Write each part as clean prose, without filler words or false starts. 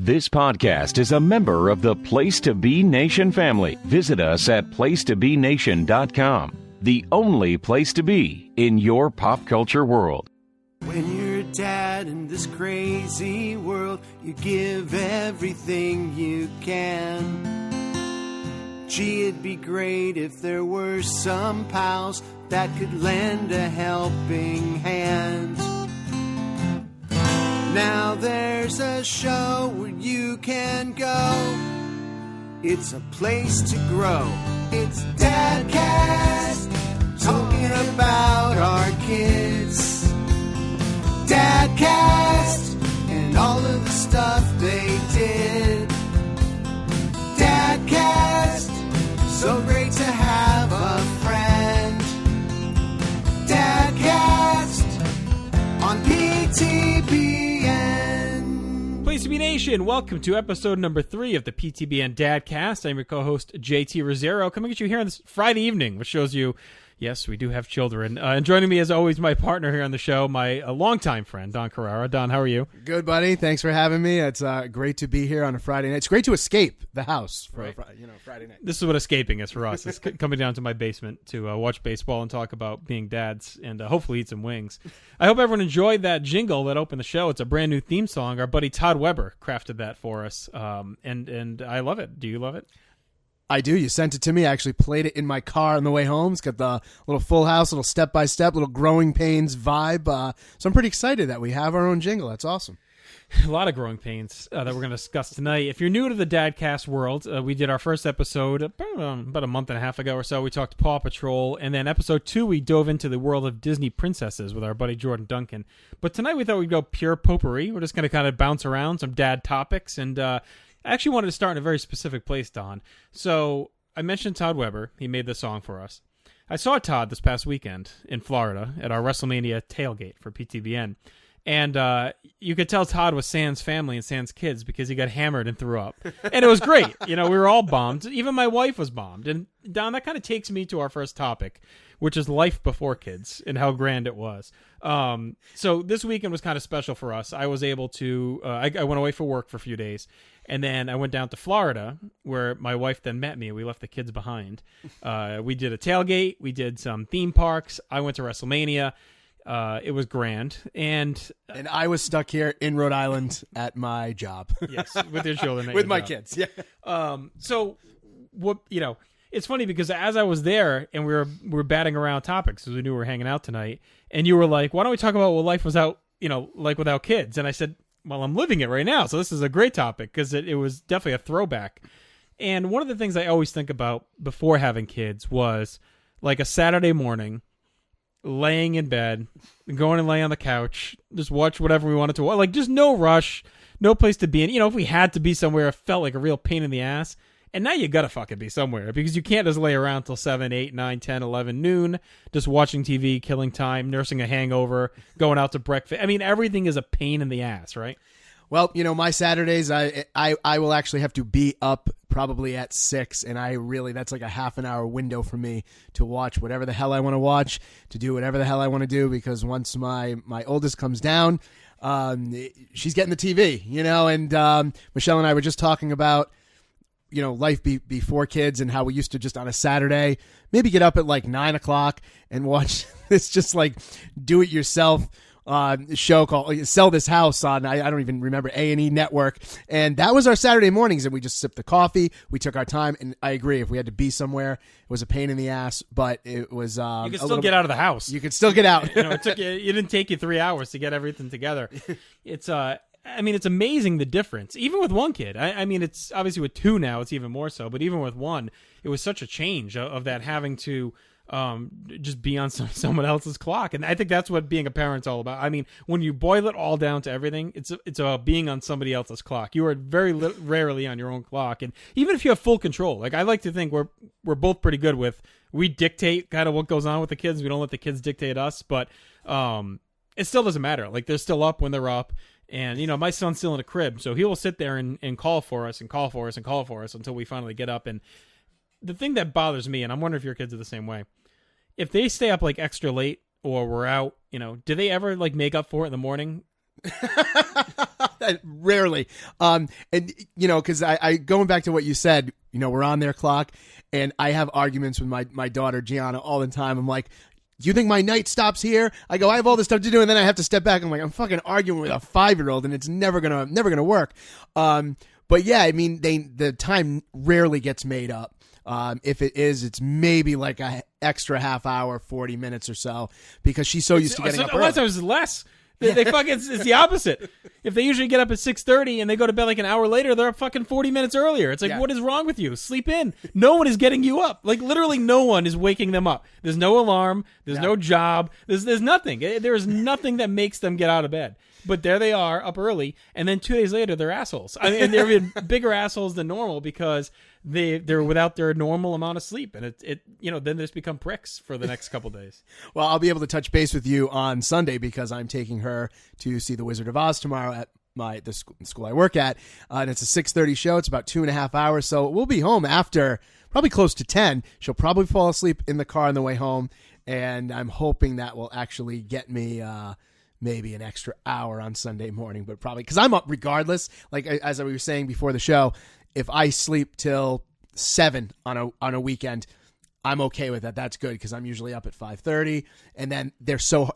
This podcast is a member of the Place to Be Nation family. Visit us at placetobenation.com, the only place to be in your pop culture world. When you're a dad in this crazy world, you give everything you can. Gee, it'd be great if there were some pals that could lend a helping hand. Now there's a show where you can go. It's a place to grow. It's DadCast, talking about our kids. DadCast, and all of the stuff they did. DadCast, so great to have a friend. DadCast, on PTBN. Place to Be Nation, welcome to episode number 3 of the PTBN DadCast. I'm your co-host, JT Rozzero, coming at you here on this Friday evening, which shows you, yes, we do have children. And joining me, as always, my partner here on the show, my longtime friend, Don Carrara. Don, how are you? Good, buddy. Thanks for having me. It's great to be here on a Friday night. It's great to escape the house for a Friday night. This is what escaping is for us. It's coming down to my basement to watch baseball and talk about being dads and hopefully eat some wings. I hope everyone enjoyed that jingle that opened the show. It's a brand new theme song. Our buddy Todd Weber crafted that for us, and I love it. Do you love it? I do. You sent it to me. I actually played it in my car on the way home. It's got the little Full House, little step-by-step, little Growing Pains vibe. So I'm pretty excited that we have our own jingle. That's awesome. A lot of growing pains that we're going to discuss tonight. If you're new to the DadCast world, we did our first episode about a month and a half ago or so. We talked Paw Patrol, and then episode 2, we dove into the world of Disney princesses with our buddy Jordan Duncan. But tonight we thought we'd go pure potpourri. We're just going to kind of bounce around some dad topics, and I actually wanted to start in a very specific place, Don. So I mentioned Todd Weber. He made this song for us. I saw Todd this past weekend in Florida at our WrestleMania tailgate for PTBN. And you could tell Todd was Sans family and Sans kids because he got hammered and threw up. And it was great. You know, we were all bombed. Even my wife was bombed. And Don, that kind of takes me to our first topic, which is life before kids and how grand it was. So this weekend was kind of special for us. I was able to, I went away for work for a few days. And then I went down to Florida, where my wife then met me. We left the kids behind. We did a tailgate. We did some theme parks. I went to WrestleMania. It was grand. And I was stuck here in Rhode Island at my job. Yes, with your children. With my kids, yeah. So, what it's funny because as I was there and we were batting around topics because we knew we were hanging out tonight, and you were like, why don't we talk about what life was like without kids? And I said, well, I'm living it right now, so this is a great topic because it was definitely a throwback. And one of the things I always think about before having kids was like a Saturday morning, laying in bed, going and laying on the couch, just watch whatever we wanted to watch. Like, just no rush, no place to be in. If we had to be somewhere, it felt like a real pain in the ass. And now you gotta fucking be somewhere because you can't just lay around till 7, 8, 9, 10, 11 noon, just watching TV, killing time, nursing a hangover, going out to breakfast. I mean, everything is a pain in the ass, right? Well, my Saturdays, I will actually have to be up probably at 6, and that's like a half an hour window for me to watch whatever the hell I want to watch, to do whatever the hell I want to do, because once my oldest comes down, she's getting the TV, and Michelle and I were just talking about, life before kids and how we used to just on a Saturday, maybe get up at like 9 o'clock and watch this just like do-it-yourself show called Sell This House on, I don't even remember, A&E Network. And that was our Saturday mornings, and we just sipped the coffee. We took our time, and I agree, if we had to be somewhere, it was a pain in the ass, but it was you could still get out of the house. You could still get out. It didn't take you 3 hours to get everything together. It's it's amazing the difference, even with one kid. It's obviously with 2 now, it's even more so, but even with 1, it was such a change of that having to just be on someone else's clock. And I think that's what being a parent's all about. I mean, when you boil it all down to everything, it's about being on somebody else's clock. You are very rarely on your own clock. And even if you have full control, like I like to think we're both pretty good with, we dictate kind of what goes on with the kids. We don't let the kids dictate us, but it still doesn't matter. Like, they're still up when they're up. And, my son's still in a crib, so he will sit there and call for us and call for us and call for us until we finally get up. And the thing that bothers me, and I'm wondering if your kids are the same way, if they stay up like extra late or we're out, do they ever like make up for it in the morning? Rarely. And, because I going back to what you said, we're on their clock, and I have arguments with my daughter, Gianna, all the time. I'm like, do you think my night stops here? I go, I have all this stuff to do, and then I have to step back. I'm like, I'm fucking arguing with a 5-year-old, and it's never gonna work. But yeah, I mean, the time rarely gets made up. If it is, it's maybe like a extra half hour, 40 minutes or so, because she's so used to getting up early. A lot of times it's less. They fucking, it's the opposite. If they usually get up at 6:30 and they go to bed like an hour later, they're up fucking 40 minutes earlier. It's like, What is wrong with you? Sleep in. No one is getting you up. Like, literally no one is waking them up. There's no alarm. There's no job. There's nothing. There is nothing that makes them get out of bed. But there they are, up early, and then 2 days later, they're assholes. I mean, they're even bigger assholes than normal because they're without their normal amount of sleep, and then they just become pricks for the next couple days. Well, I'll be able to touch base with you on Sunday because I'm taking her to see The Wizard of Oz tomorrow at the school I work at, and it's a 6:30 show. It's about 2.5 hours, so we'll be home after probably close to 10. She'll probably fall asleep in the car on the way home, and I'm hoping that will actually get me maybe an extra hour on Sunday morning, but probably because I'm up regardless. Like as I was saying before the show, if I sleep till 7 on a weekend, I'm okay with that. That's good because I'm usually up at 5:30, and then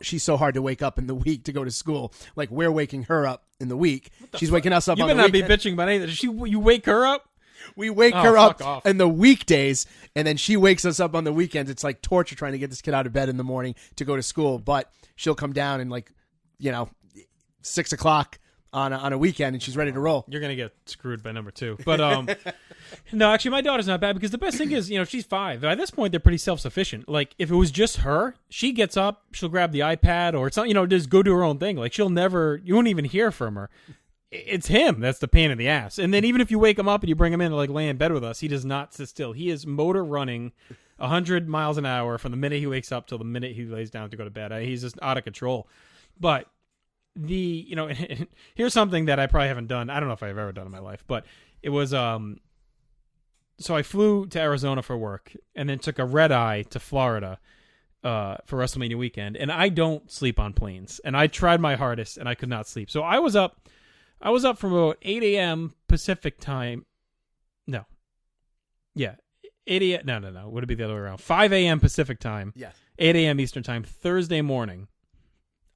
she's so hard to wake up in the week to go to school. Like we're waking her up in the week. She's waking us up. You on better the not be weekend. bitching about anything. You wake her up. We wake her up in the weekdays, and then she wakes us up on the weekends. It's like torture trying to get this kid out of bed in the morning to go to school, but she'll come down and 6 o'clock on a weekend, and she's ready to roll. You're gonna get screwed by number 2, but no, actually, my daughter's not bad because the best thing is, she's 5. By this point, they're pretty self-sufficient. Like if it was just her, she gets up, she'll grab the iPad or something, just go do her own thing. Like you won't even hear from her. It's him that's the pain in the ass. And then even if you wake him up and you bring him in to lay in bed with us, he does not sit still. He is motor running 100 miles an hour from the minute he wakes up till the minute he lays down to go to bed. He's just out of control. But here's something that I probably haven't done. I don't know if I've ever done in my life, but it was so I flew to Arizona for work and then took a red eye to Florida for WrestleMania weekend. And I don't sleep on planes, and I tried my hardest and I could not sleep. So I was up from about 8 a.m. Pacific time. No. Yeah. 8 a.m. No. Would it be the other way around? 5 a.m. Pacific time. Yes. 8 a.m. Eastern time, Thursday morning.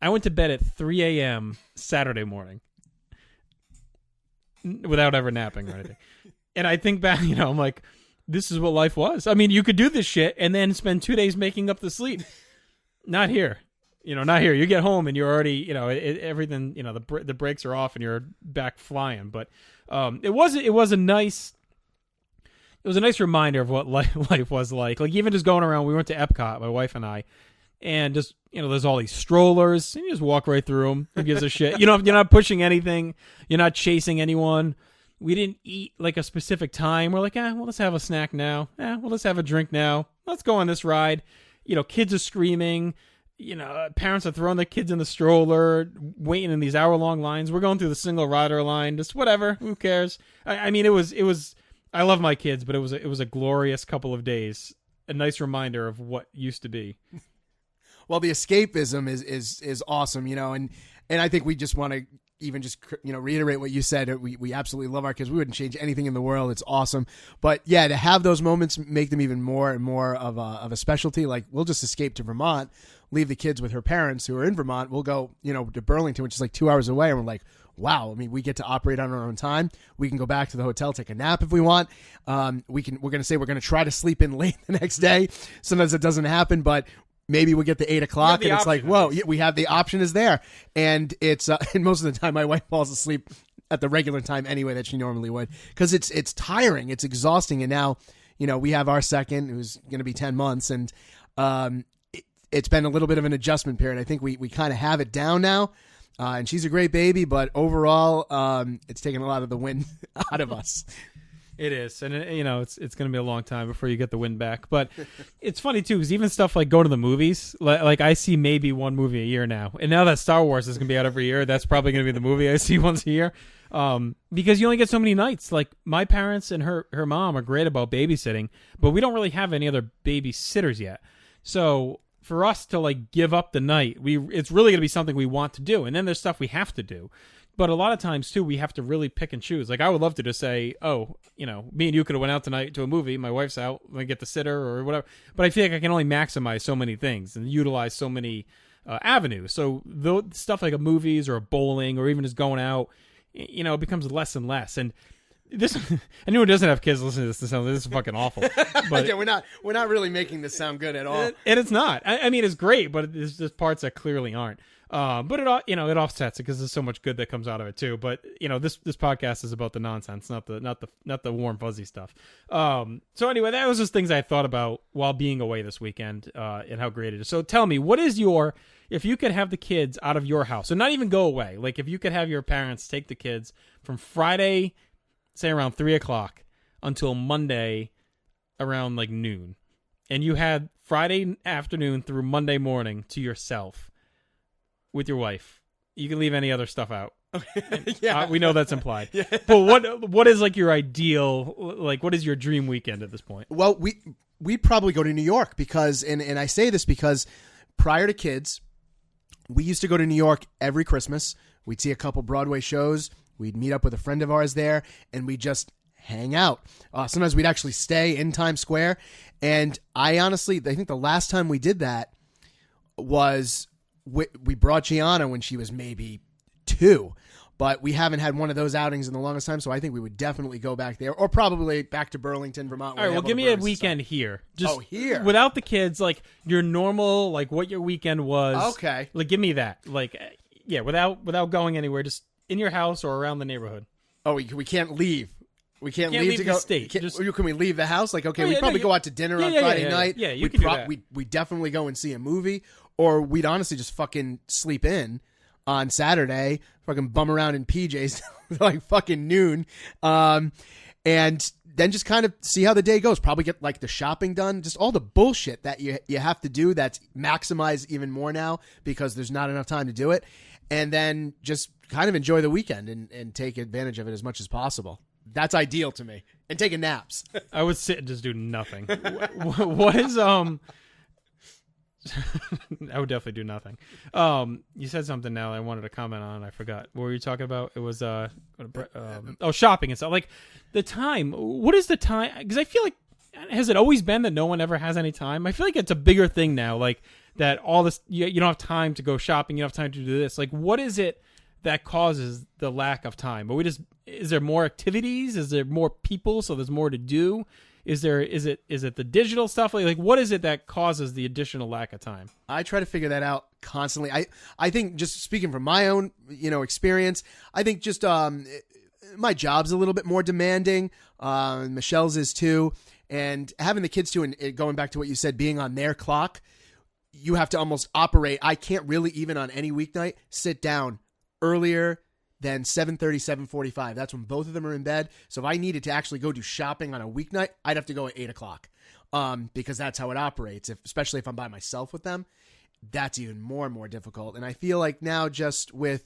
I went to bed at 3 a.m. Saturday morning without ever napping or anything. And I think back, I'm like, this is what life was. I mean, you could do this shit and then spend 2 days making up the sleep. Not here. Not here. You get home and you're already, everything, the brakes are off and you're back flying. But it was a nice reminder of what life was like. Like even just going around, we went to Epcot, my wife and I, and just, there's all these strollers and you just walk right through them. Who gives a shit? You're not pushing anything. You're not chasing anyone. We didn't eat like a specific time. We're like, well, let's have a snack now. Well, let's have a drink now. Let's go on this ride. Kids are screaming. Parents are throwing their kids in the stroller, waiting in these hour-long lines. We're going through the single rider line. Just whatever. Who cares? I mean, it was. I love my kids, but it was a glorious couple of days. A nice reminder of what used to be. Well, the escapism is awesome, and I think we just want to even just reiterate what you said. We absolutely love our kids. We wouldn't change anything in the world. It's awesome, but yeah, to have those moments make them even more and more of a specialty. Like we'll just escape to Vermont, leave the kids with her parents who are in Vermont. We'll go to Burlington, which is like 2 hours away, and we're like, wow. I mean, we get to operate on our own time. We can go back to the hotel, take a nap if we want. We're going to try to sleep in late the next day. Sometimes it doesn't happen, but maybe we get to 8 o'clock and it's like, whoa, we have the option is there. And it's, and most of the time my wife falls asleep at the regular time anyway that she normally would, because it's tiring. It's exhausting. And now, we have our second who's going to be 10 months and, it's been a little bit of an adjustment period. I think we kind of have it down now. And she's a great baby, but overall, it's taken a lot of the wind out of us. It is, and it's going to be a long time before you get the wind back. But it's funny too, because even stuff like going to the movies, like I see maybe one movie a year now, and now that Star Wars is going to be out every year, that's probably going to be the movie I see once a year, because you only get so many nights. Like my parents and her mom are great about babysitting, but we don't really have any other babysitters yet. So for us to give up the night, it's really going to be something we want to do, and then there's stuff we have to do. But a lot of times, too, we have to really pick and choose. Like, I would love to just say, oh, me and you could have went out tonight to a movie. My wife's out. I get the sitter or whatever. But I feel like I can only maximize so many things and utilize so many avenues. So stuff like a movies or a bowling or even just going out, it becomes less and less. And this, anyone who doesn't have kids listening to this, this is fucking awful. But yeah, we're not really making this sound good at all. And it's not. I mean, it's great, but there's just parts that clearly aren't. But it offsets it because there's so much good that comes out of it too. But this podcast is about the nonsense, not the warm fuzzy stuff. So anyway, that was just things I thought about while being away this weekend, and how great it is. So tell me, if you could have the kids out of your house, so not even go away, like if you could have your parents take the kids from Friday, say around 3:00 until Monday around like noon, and you had Friday afternoon through Monday morning to yourself with your wife. You can leave any other stuff out. Yeah. We know that's implied. Yeah. But what is like your ideal, like what is your dream weekend at this point? Well, we'd probably go to New York because, and I say this because prior to kids, we used to go to New York every Christmas. We'd see a couple Broadway shows. We'd meet up with a friend of ours there, and we'd just hang out. Sometimes we'd actually stay in Times Square. And I think the last time we did that was we brought Gianna when she was maybe 2, but we haven't had one of those outings in the longest time. So I think we would definitely go back there, or probably back to Burlington, Vermont. All right, well, give me a weekend here. Just here without the kids, like your normal, like what your weekend was. Okay, like give me that, like without going anywhere, just in your house or around the neighborhood. Oh, we can't leave. We can't leave to go. The state. Can we leave the house? Like, okay, we'd probably go out to dinner on Friday night. Yeah, you can do that. We'd definitely go and see a movie, or we'd honestly just fucking sleep in on Saturday, fucking bum around in PJs like fucking noon, and then just kind of see how the day goes. Probably get like the shopping done, just all the bullshit that you have to do that's maximized even more now because there's not enough time to do it, and then just kind of enjoy the weekend and take advantage of it as much as possible. That's ideal to me. And taking naps. I would sit and just do nothing. What is I would definitely do nothing. You said something now that I wanted to comment on. I forgot. What were you talking about? It was shopping and stuff. Like the time. What is the time? Because I feel like, has it always been that no one ever has any time? I feel like it's a bigger thing now. Like that all this, you don't have time to go shopping. You don't have time to do this. Like what is it that causes the lack of time? But is there more activities? Is there more people? So there's more to do? Is it the digital stuff? Like what is it that causes the additional lack of time? I try to figure that out constantly. I think, just speaking from my own, experience, I think just, my job's a little bit more demanding. Michelle's is too. And having the kids too, and going back to what you said, being on their clock, you have to almost operate. I can't really, even on any weeknight, sit down earlier than 7:30, 7:45. That's when both of them are in bed. So if I needed to actually go do shopping on a weeknight, I'd have to go at 8:00, because that's how it operates. Especially if I'm by myself with them, that's even more and more difficult. And I feel like now, just with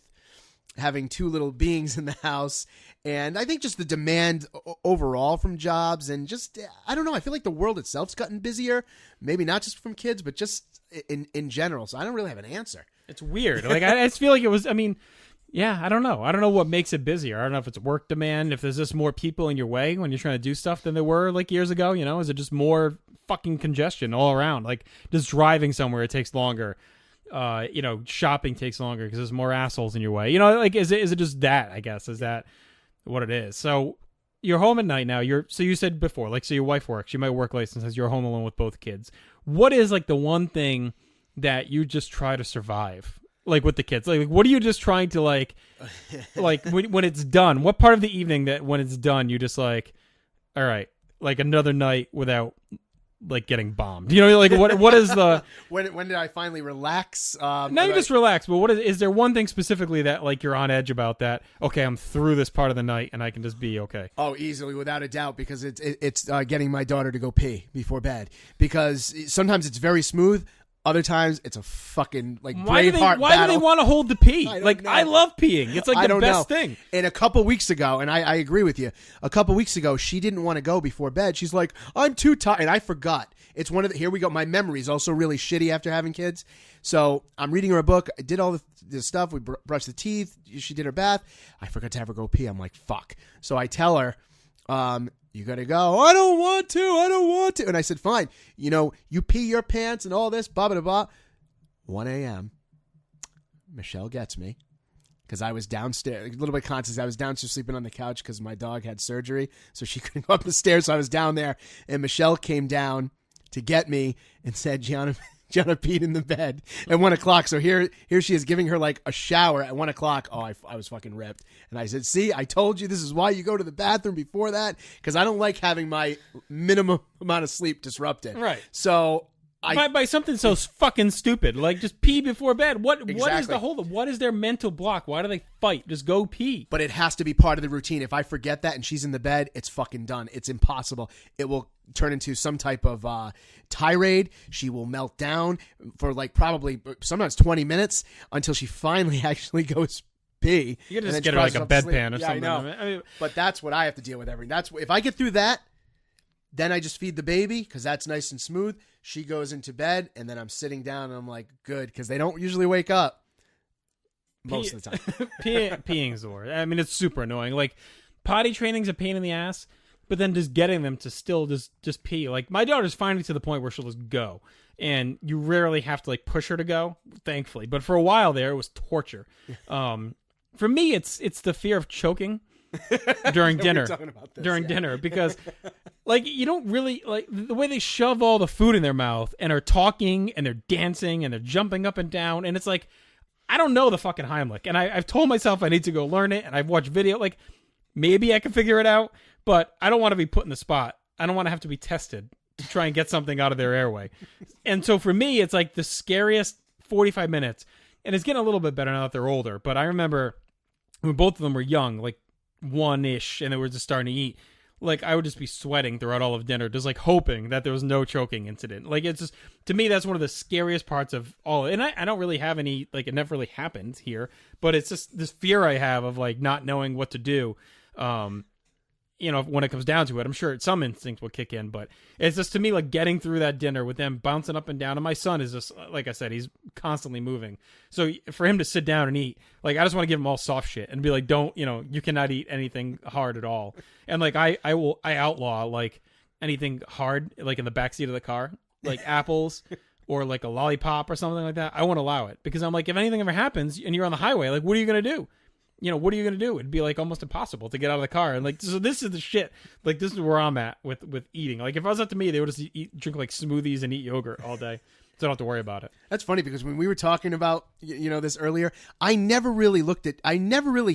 having 2 little beings in the house, and I think just the demand overall from jobs, and just, I don't know, I feel like the world itself's gotten busier. Maybe not just from kids, but just in general. So I don't really have an answer. It's weird. Like I just feel like it was. I mean, yeah, I don't know. I don't know what makes it busier. I don't know if it's work demand, if there's just more people in your way when you're trying to do stuff than there were like years ago. Is it just more fucking congestion all around? Like just driving somewhere, it takes longer. Shopping takes longer because there's more assholes in your way. Like is it just that? I guess is that what it is. So you're home at night now. So you said before, like, so your wife works. You might work late since you're home alone with both kids. What is like the one thing that you just try to survive, like with the kids? Like what are you just trying to like when it's done? What part of the evening that when it's done you just like, all right, like another night without like getting bombed? Like what is the when did I finally relax? Now you just relax, but what is there one thing specifically that like you're on edge about that? Okay, I'm through this part of the night and I can just be okay. Oh, easily, without a doubt, because it's getting my daughter to go pee before bed, because sometimes it's very smooth. Other times it's a fucking like Why do Braveheart they battle. want to hold the pee? I don't Like know. I love peeing. It's like I the don't best know. thing. And a couple weeks ago, and I agree with you. A couple weeks ago, she didn't want to go before bed. She's like, "I'm too tired," and I forgot. It's one of the. Here we go. My memory is also really shitty after having kids. So I'm reading her a book. I did all the stuff. We brushed the teeth. She did her bath. I forgot to have her go pee. I'm like, fuck. So I tell her, you got to go. I don't want to. And I said, fine. You pee your pants and all this, blah, blah, blah. 1 a.m. Michelle gets me because I was downstairs. A little bit of context. I was downstairs sleeping on the couch because my dog had surgery, so she couldn't go up the stairs. So I was down there, and Michelle came down to get me and said, Gianna peed in the bed at 1 o'clock. So here she is giving her like a shower at 1 o'clock. Oh, I was fucking ripped. And I said, see, I told you this is why you go to the bathroom before that, because I don't like having my minimum amount of sleep disrupted. Right. So by something so fucking stupid, like just pee before bed. What is Exactly. the whole? What is their mental block? Why do they fight? Just go pee. But it has to be part of the routine. If I forget that and she's in the bed, it's fucking done. It's impossible. It will turn into some type of tirade. She will melt down for like probably sometimes 20 minutes until she finally actually goes pee. You gotta and just then get she her like crosses a off to sleep. bedpan or Yeah, something. I know. mean, But that's what I have to deal with if I get through that, then I just feed the baby because that's nice and smooth. She goes into bed, and then I'm sitting down, and I'm like, good, because they don't usually wake up most of the time. Peeing's the worst. I mean, it's super annoying. Like, potty training's a pain in the ass, but then just getting them to still just pee. Like, my daughter's finally to the point where she'll just go, and you rarely have to like push her to go, thankfully. But for a while there, it was torture. For me, it's the fear of choking during dinner. Dinner, because like you don't really like the way they shove all the food in their mouth and are talking and they're dancing and they're jumping up and down, and it's like I don't know the fucking Heimlich, and I've told myself I need to go learn it, and I've watched video. Like maybe I can figure it out, but I don't want to be put in the spot. I don't want to have to be tested to try and get something out of their airway. And so for me, it's like the scariest 45 minutes, and it's getting a little bit better now that they're older. But I remember when both of them were young, like 1-ish, and they were just starting to eat, like I would just be sweating throughout all of dinner, just like hoping that there was no choking incident. Like it's just, to me, that's one of the scariest parts of all. And I don't really have any, like it never really happened here, but it's just this fear I have of like not knowing what to do. When it comes down to it, I'm sure some instincts will kick in, but it's just to me like getting through that dinner with them bouncing up and down. And my son is just, like I said, he's constantly moving. So for him to sit down and eat, like I just want to give him all soft shit and be like, don't, you cannot eat anything hard at all. And like I outlaw like anything hard, like in the backseat of the car, like apples or like a lollipop or something like that. I won't allow it because I'm like, if anything ever happens and you're on the highway, like what are you gonna do? What are you going to do? It'd be like almost impossible to get out of the car. And like, so this is the shit. Like, this is where I'm at with eating. Like, if it was up to me, they would just drink like smoothies and eat yogurt all day. So I don't have to worry about it. That's funny because when we were talking about, this earlier, I never really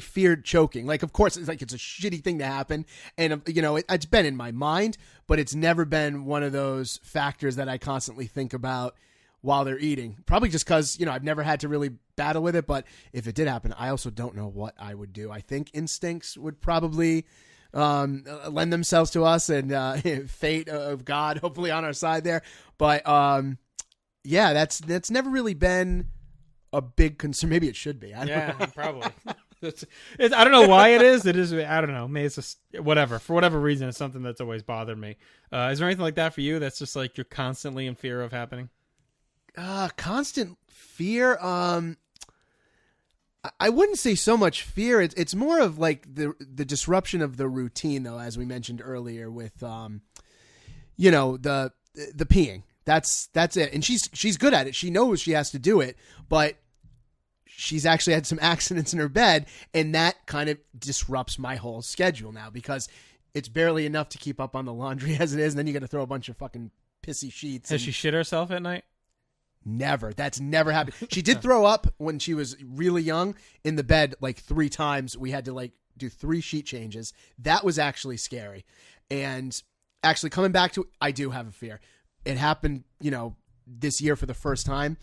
feared choking. Like, of course, it's a shitty thing to happen. And, it's been in my mind, but it's never been one of those factors that I constantly think about while they're eating. Probably just because, I've never had to really battle with it. But if it did happen, I also don't know what I would do. I think instincts would probably lend themselves to us, and fate of God hopefully on our side there. But yeah, that's never really been a big concern. Maybe it should be. I don't know. Probably. I don't know why it is. It is. I don't know. Maybe it's just whatever. For whatever reason, it's something that's always bothered me. Is there anything like that for you? That's just like you're constantly in fear of happening. Constant fear. I wouldn't say so much fear. It's more of like the disruption of the routine, though, as we mentioned earlier with, the peeing. That's it. And she's good at it. She knows she has to do it, but she's actually had some accidents in her bed, and that kind of disrupts my whole schedule now because it's barely enough to keep up on the laundry as it is, and then you got to throw a bunch of fucking pissy sheets. Has she shit herself at night? Never. That's never happened. She did throw up when she was really young in the bed like 3 times. We had to like do 3 sheet changes. That was actually scary. And actually coming back to it, I do have a fear. It happened, this year for the first time,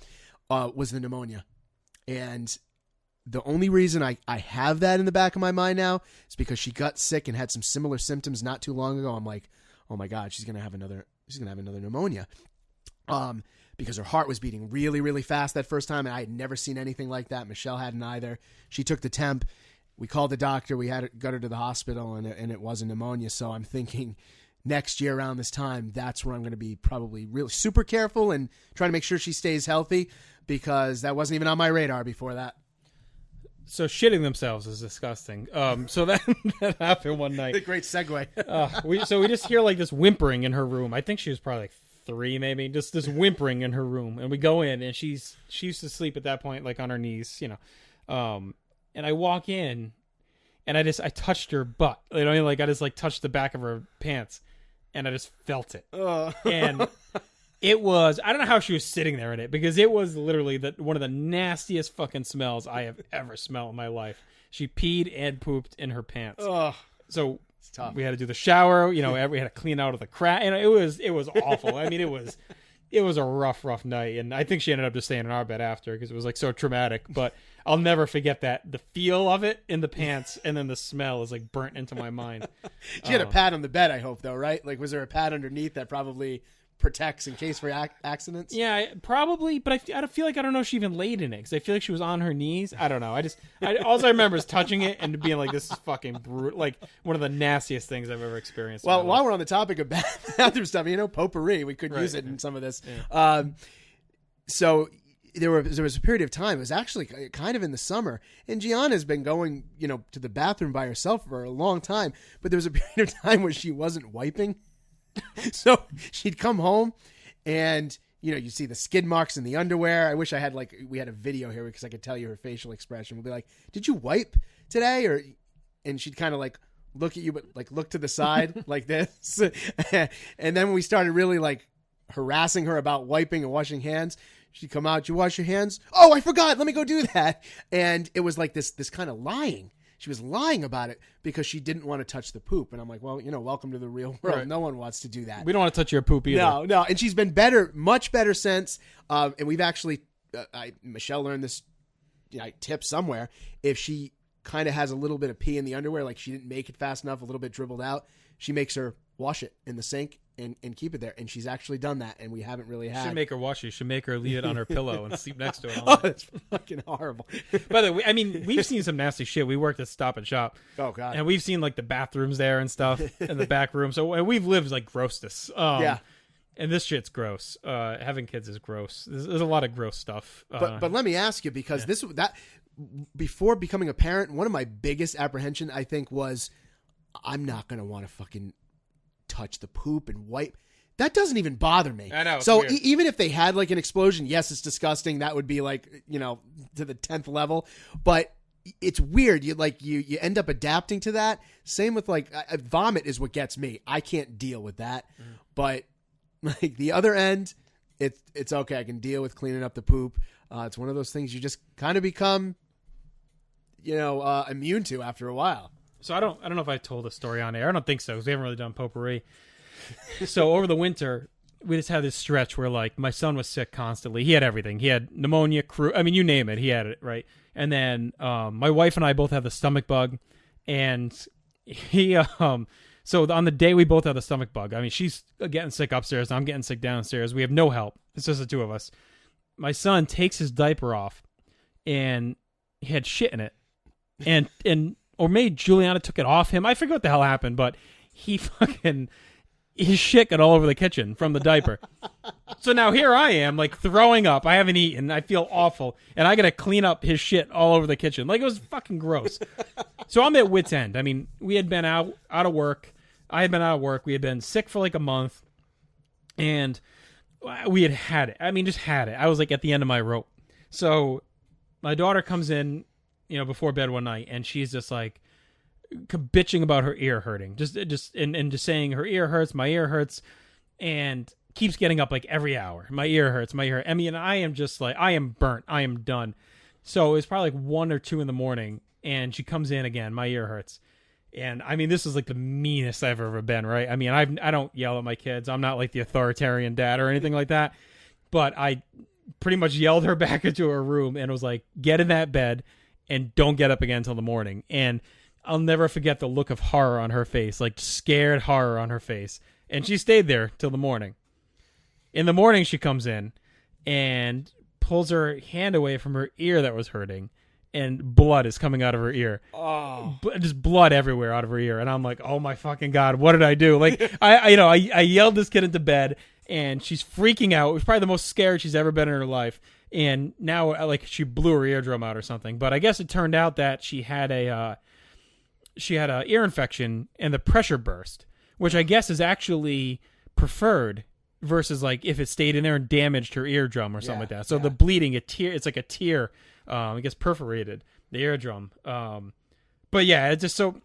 was the pneumonia. And the only reason I have that in the back of my mind now is because she got sick and had some similar symptoms not too long ago. I'm like, oh my God, she's going to have another pneumonia. because her heart was beating really, really fast that first time, and I had never seen anything like that. Michelle hadn't either. She took the temp. We called the doctor. We got her to the hospital, and it wasn't pneumonia. So I'm thinking next year around this time, that's where I'm going to be probably really super careful and trying to make sure she stays healthy, because that wasn't even on my radar before that. So shitting themselves is disgusting. So that happened one night. Great segue. We just hear like this whimpering in her room. I think she was probably like 3, maybe. Just this whimpering in her room, and we go in, and she used to sleep at that point like on her knees, And I walk in, and I touched her butt. I just like touched the back of her pants, and I just felt it. And it was, I don't know how she was sitting there in it, because it was literally one of the nastiest fucking smells I have ever smelled in my life. She peed and pooped in her pants. So it's tough. We had to do the shower, we had to clean out of the crack, and it was awful. I mean, it was a rough night, and I think she ended up just staying in our bed after, because it was like so traumatic. But I'll never forget that, the feel of it in the pants, and then the smell is like burnt into my mind. She had a pad on the bed, I hope, though, right? Like, was there a pad underneath that probably protects in case for accidents? Yeah, probably, but I feel like I don't know if she even laid in it, because I feel like she was on her knees. I don't know. All I remember is touching it and being like, this is fucking brutal, like one of the nastiest things I've ever experienced. Well, while we're on the topic of bathroom stuff, potpourri, we could use it in some of this. Yeah. So there was a period of time, it was actually kind of in the summer, and Gianna's been going, to the bathroom by herself for a long time, but there was a period of time where she wasn't wiping. So she'd come home, and you see the skid marks in the underwear. I wish I had we had a video here, because I could tell you her facial expression. We'll be like, "Did you wipe today?" And she'd kind of like look at you, but like look to the side like this. And then when we started really like harassing her about wiping and washing hands, she'd come out. "You wash your hands?" "Oh, I forgot. Let me go do that." And it was like this kind of lying. She was lying about it because she didn't want to touch the poop. And I'm like, well, welcome to the real world. Right. No one wants to do that. We don't want to touch your poop either. No. And she's been better, much better since. And we've actually, Michelle learned this tip somewhere. If she kind of has a little bit of pee in the underwear, like she didn't make it fast enough, a little bit dribbled out, she makes her wash it in the sink and keep it there. And she's actually done that, and we haven't really had. You should make her wash it. You should make her leave it on her pillow and sleep next to it. Oh, that's fucking horrible. By the way, I mean, we've seen some nasty shit. We worked at Stop and Shop. Oh, God. And we've seen like the bathrooms there and stuff in the back room. So we've lived like grossness. Yeah. And this shit's gross. Having kids is gross. There's a lot of gross stuff. But let me ask you, because before becoming a parent, one of my biggest apprehension, I think, was I'm not going to want to fucking touch the poop and wipe. That doesn't even bother me. I know. So even if they had like an explosion, yes, it's disgusting. That would be like, to the 10th level. But it's weird. You end up adapting to that. Same with like vomit is what gets me. I can't deal with that. But like the other end, it's okay. I can deal with cleaning up the poop. It's one of those things you just kind of become, immune to after a while. So I don't know if I told the story on air. I don't think so, because we haven't really done potpourri. So over the winter, we just had this stretch where like my son was sick constantly. He had everything. He had pneumonia, you name it. He had it, right? And then my wife and I both have the stomach bug, and he so on the day we both had the stomach bug, I mean, she's getting sick upstairs, I'm getting sick downstairs. We have no help. It's just the two of us. My son takes his diaper off, and he had shit in it, or maybe Juliana took it off him. I forget what the hell happened, but his shit got all over the kitchen from the diaper. So now here I am, like throwing up. I haven't eaten. I feel awful, and I got to clean up his shit all over the kitchen. Like, it was fucking gross. So I'm at wit's end. I mean, we had been out of work. I had been out of work. We had been sick for like a month, and we had it. I mean, just had it. I was like at the end of my rope. So my daughter comes in, before bed one night, and she's just like bitching about her ear hurting, just saying her ear hurts, my ear hurts, and keeps getting up like every hour. My ear hurts, my ear. I mean, I am just like, I am burnt. I am done. So it's probably like 1 or 2 in the morning, and she comes in again. My ear hurts. And I mean, this is like the meanest I've ever been, right? I mean, I don't yell at my kids. I'm not like the authoritarian dad or anything like that. But I pretty much yelled her back into her room and was like, get in that bed and don't get up again until the morning. And I'll never forget the look of horror on her face, like scared horror on her face. And she stayed there till the morning. In the morning, she comes in, and pulls her hand away from her ear that was hurting, and blood is coming out of her ear. Oh, Just blood everywhere out of her ear. And I'm like, oh my fucking God, what did I do? Like, I yelled this kid into bed, and she's freaking out. It was probably the most scared she's ever been in her life. And now, like, she blew her eardrum out or something. But I guess it turned out that she had a ear infection, and the pressure burst, which I guess is actually preferred versus like if it stayed in there and damaged her eardrum or something like that. So the bleeding, it's like a tear, I guess perforated the eardrum. But yeah, it's just so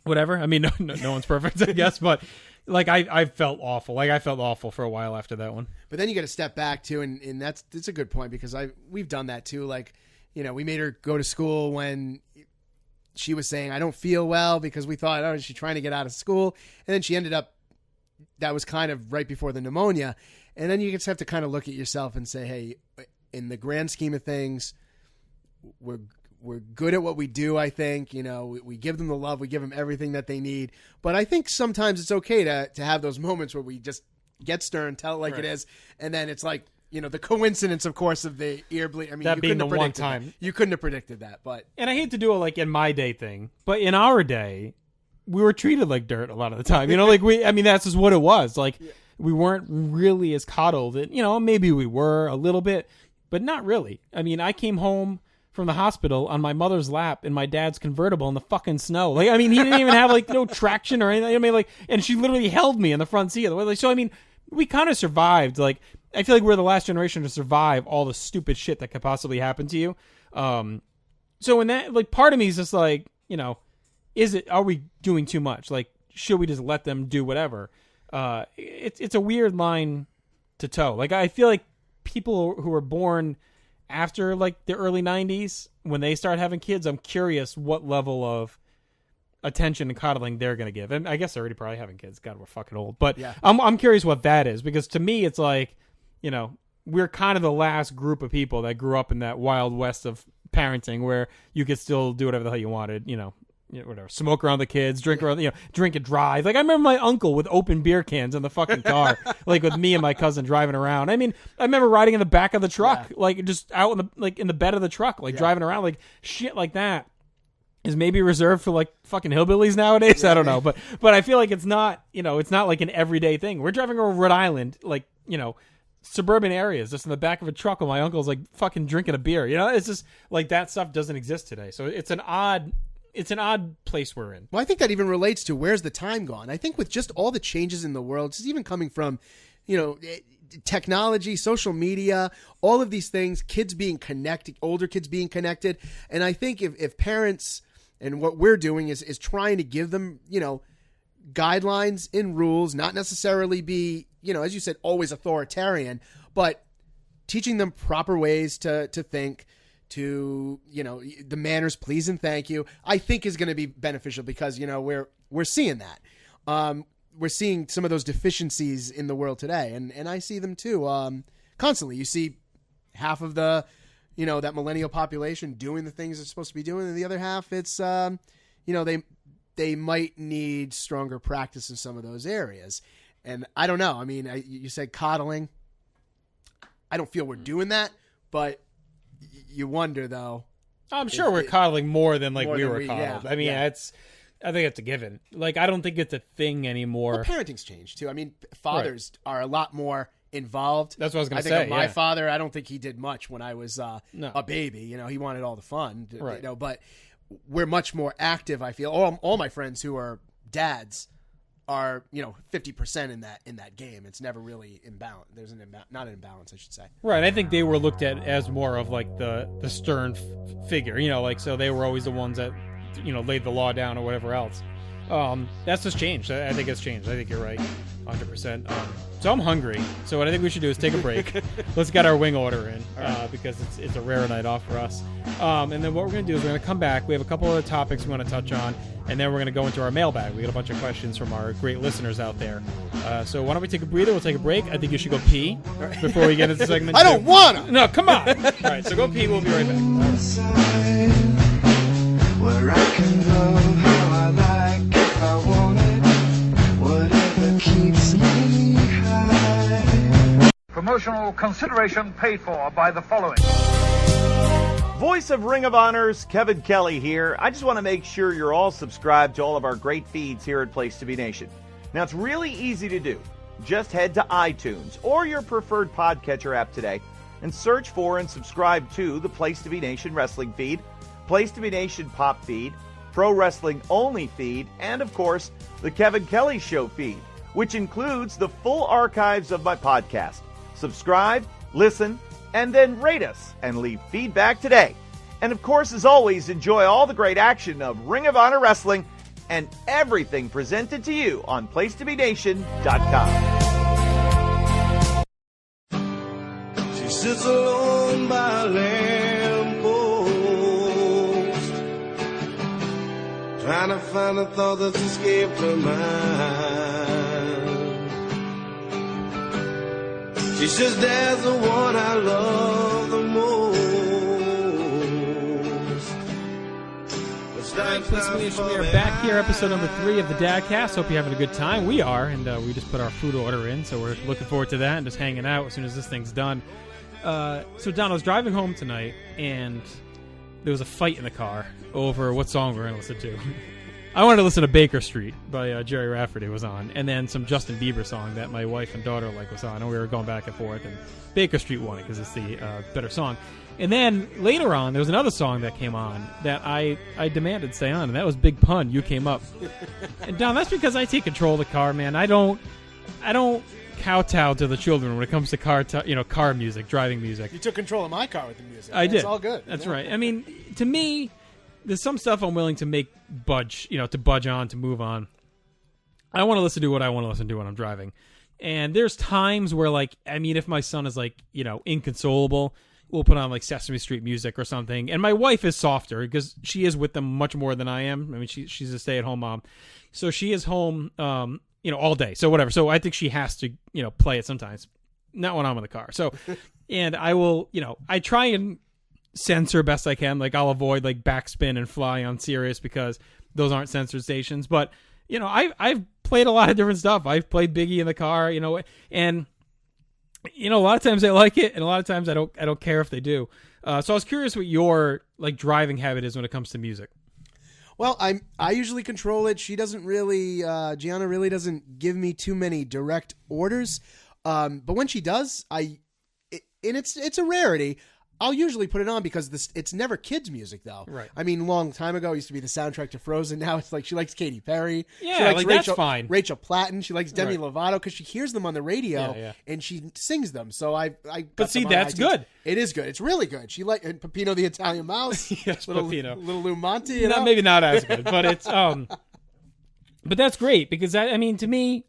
whatever. I mean, no one's perfect, I guess, but like I felt awful. Like I felt awful for a while after that one. But then you got to step back too, and that's a good point, because we've done that too. Like, you know, we made her go to school when she was saying, I don't feel well, because we thought, oh, is she trying to get out of school? And then she ended up, that was kind of right before the pneumonia. And then you just have to kind of look at yourself and say, hey, in the grand scheme of things, we're good at what we do, I think. You know, we give them the love, we give them everything that they need. But I think sometimes it's okay to have those moments where we just get stern, tell it like it is, and then it's like, you know, the coincidence, of course, of the ear bleed. I mean, that you being couldn't the have one predicted time. that. You couldn't have predicted that, but... And I hate to do it like in my day thing, but in our day, we were treated like dirt a lot of the time. You know, like that's just what it was. Like, we weren't really as coddled. And, you know, maybe we were a little bit, but not really. I mean, I came home from the hospital on my mother's lap in my dad's convertible in the fucking snow. Like, I mean, he didn't even have like no traction or anything. I mean, like, and she literally held me in the front seat. Like, so, I mean, we kind of survived. Like, I feel like we're the last generation to survive all the stupid shit that could possibly happen to you. So in that, like, part of me is just like, you know, are we doing too much? Like, should we just let them do whatever? It's a weird line to toe. Like, I feel like people who were born after like the early 90s, when they start having kids, I'm curious what level of attention and coddling they're going to give. And I guess they're already probably having kids. God, we're fucking old. But yeah. I'm curious what that is, because to me, it's like, you know, we're kind of the last group of people that grew up in that wild west of parenting where you could still do whatever the hell you wanted, you know, whatever, smoke around the kids, drink around, you know, drink and drive. Like, I remember my uncle with open beer cans in the fucking car, like with me and my cousin driving around. I mean, I remember riding in the back of the truck, like just out in the, like in the bed of the truck, like driving around, like shit like that is maybe reserved for like fucking hillbillies nowadays. I don't know, but I feel like it's not, you know, it's not like an everyday thing. We're driving over Rhode Island, like, you know, suburban areas, just in the back of a truck while my uncle's like fucking drinking a beer. You know, it's just like that stuff doesn't exist today. So it's an odd place we're in. Well, I think that even relates to where's the time gone. I think with just all the changes in the world, just even coming from, you know, technology, social media, all of these things, kids being connected, older kids being connected. And I think if parents, and what we're doing is trying to give them, you know, guidelines and rules, not necessarily be, you know, as you said, always authoritarian, but teaching them proper ways to think, to, you know, the manners, please and thank you, I think is going to be beneficial, because, you know, we're seeing that. We're seeing some of those deficiencies in the world today, and I see them too. Constantly. You see half of the, you know, that millennial population doing the things they're supposed to be doing, and the other half, it's, you know, they might need stronger practice in some of those areas. And I don't know. I mean, you said coddling. I don't feel we're doing that, but you wonder, though. I'm sure we're coddling more than like we were coddled. Yeah, I mean, I think it's a given. Like, I don't think it's a thing anymore. Well, parenting's changed too. I mean, fathers are a lot more involved. That's what I was going to say. I think of my father, I don't think he did much when I was a baby. You know, he wanted all the fun. Right. You know, but we're much more active, I feel. All my friends who are dads are, you know, 50% in that game. It's never really imbalance. There's not an imbalance, I should say. Right. I think they were looked at as more of like the stern figure, you know, like, so they were always the ones that, you know, laid the law down or whatever else. That's just changed. I think it's changed. I think you're right, 100%. So I'm hungry. So what I think we should do is take a break. Let's get our wing order in, because it's a rare night off for us. And then what we're going to do is we're going to come back. We have a couple other topics we want to touch on, and then we're going to go into our mailbag. We got a bunch of questions from our great listeners out there. So why don't we take a breather? We'll take a break. I think you should go pee before we get into segment 2. I don't want to. No, come on. All right, so go pee. We'll be right back. Where I can go how I like, if I want it, whatever keeps me high. Promotion promotional consideration paid for by the following. Voice of Ring of Honor's Kevin Kelly here. I just want to make sure you're all subscribed to all of our great feeds here at Place to Be Nation. Now, it's really easy to do. Just head to iTunes or your preferred podcatcher app today and search for and subscribe to the Place to Be Nation wrestling feed, Place to Be Nation pop feed, Pro Wrestling Only feed, and of course, the Kevin Kelly Show feed, which includes the full archives of my podcast. Subscribe, listen, and then rate us and leave feedback today. And of course, as always, enjoy all the great action of Ring of Honor Wrestling and everything presented to you on PlaceToBeNation.com. She sits alone by a lamppost, trying to find a thought that's escaped her mind. She says, "There's the one I love the most." All right, Place to Be Nation, we are back here, episode number 3 of the DadCast. Hope you're having a good time. We are, and we just put our food order in, so we're looking forward to that and just hanging out as soon as this thing's done. So, Don, I was driving home tonight, and there was a fight in the car over what song we're going to listen to. I wanted to listen to Baker Street by Jerry Rafferty was on, and then some Justin Bieber song that my wife and daughter was on, and we were going back and forth, and Baker Street won it because it's the better song. And then later on, there was another song that came on that I demanded stay on, and that was Big Pun, You Came Up. And Don, that's because I take control of the car, man. I don't kowtow to the children when it comes to car music, driving music. You took control of my car with the music. I did. It's all good. That's right. I mean, to me, there's some stuff I'm willing to make budge on, to move on. I want to listen to what I want to listen to when I'm driving. And there's times where, if my son is, inconsolable, we'll put on, Sesame Street music or something. And my wife is softer because she is with them much more than I am. I mean, she's a stay-at-home mom. So she is home, all day. So whatever. So I think she has to, play it sometimes. Not when I'm in the car. So, and I will, I try and censor best I can. I'll avoid Backspin and Fly on Sirius because those aren't censored stations. But I've played a lot of different stuff. I've played Biggie in the car, and a lot of times I like it, and a lot of times I don't care if they do. So I was curious what your driving habit is when it comes to music. Well, I usually control it. She doesn't really. Gianna really doesn't give me too many direct orders. But when she does, and it's a rarity. I'll usually put it on because it's never kids' music, though. Right. I mean, long time ago, it used to be the soundtrack to Frozen. Now it's she likes Katy Perry. Yeah, she likes that's fine. Rachel Platten. She likes Demi Lovato because she hears them on the radio and she sings them. So But see, that's good. It is good. It's really good. She and Peppino the Italian Mouse. Yes, Peppino. Little Lou Monte. Maybe not as good, but it's but that's great because to me,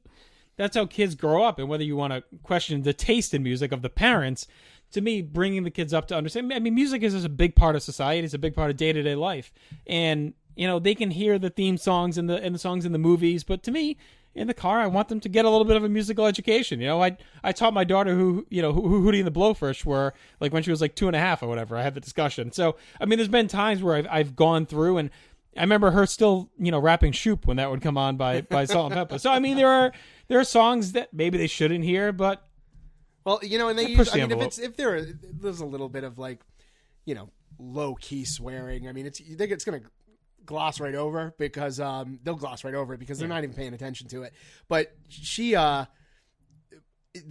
that's how kids grow up. And whether you want to question the taste in music of the parents. To me, bringing the kids up to understand, music is just a big part of society. It's a big part of day-to-day life. And, they can hear the theme songs and the songs in the movies. But to me, in the car, I want them to get a little bit of a musical education. I taught my daughter who Hootie and the Blowfish were, when she was 2.5 or whatever. I had the discussion. So, there's been times where I've gone through and I remember her still, rapping Shoop when that would come on by Salt and Pepper. So, there are songs that maybe they shouldn't hear, but well, and they use, if there's a little bit of low key swearing. You think it's going to gloss right over because they'll gloss right over it because they're not even paying attention to it. But the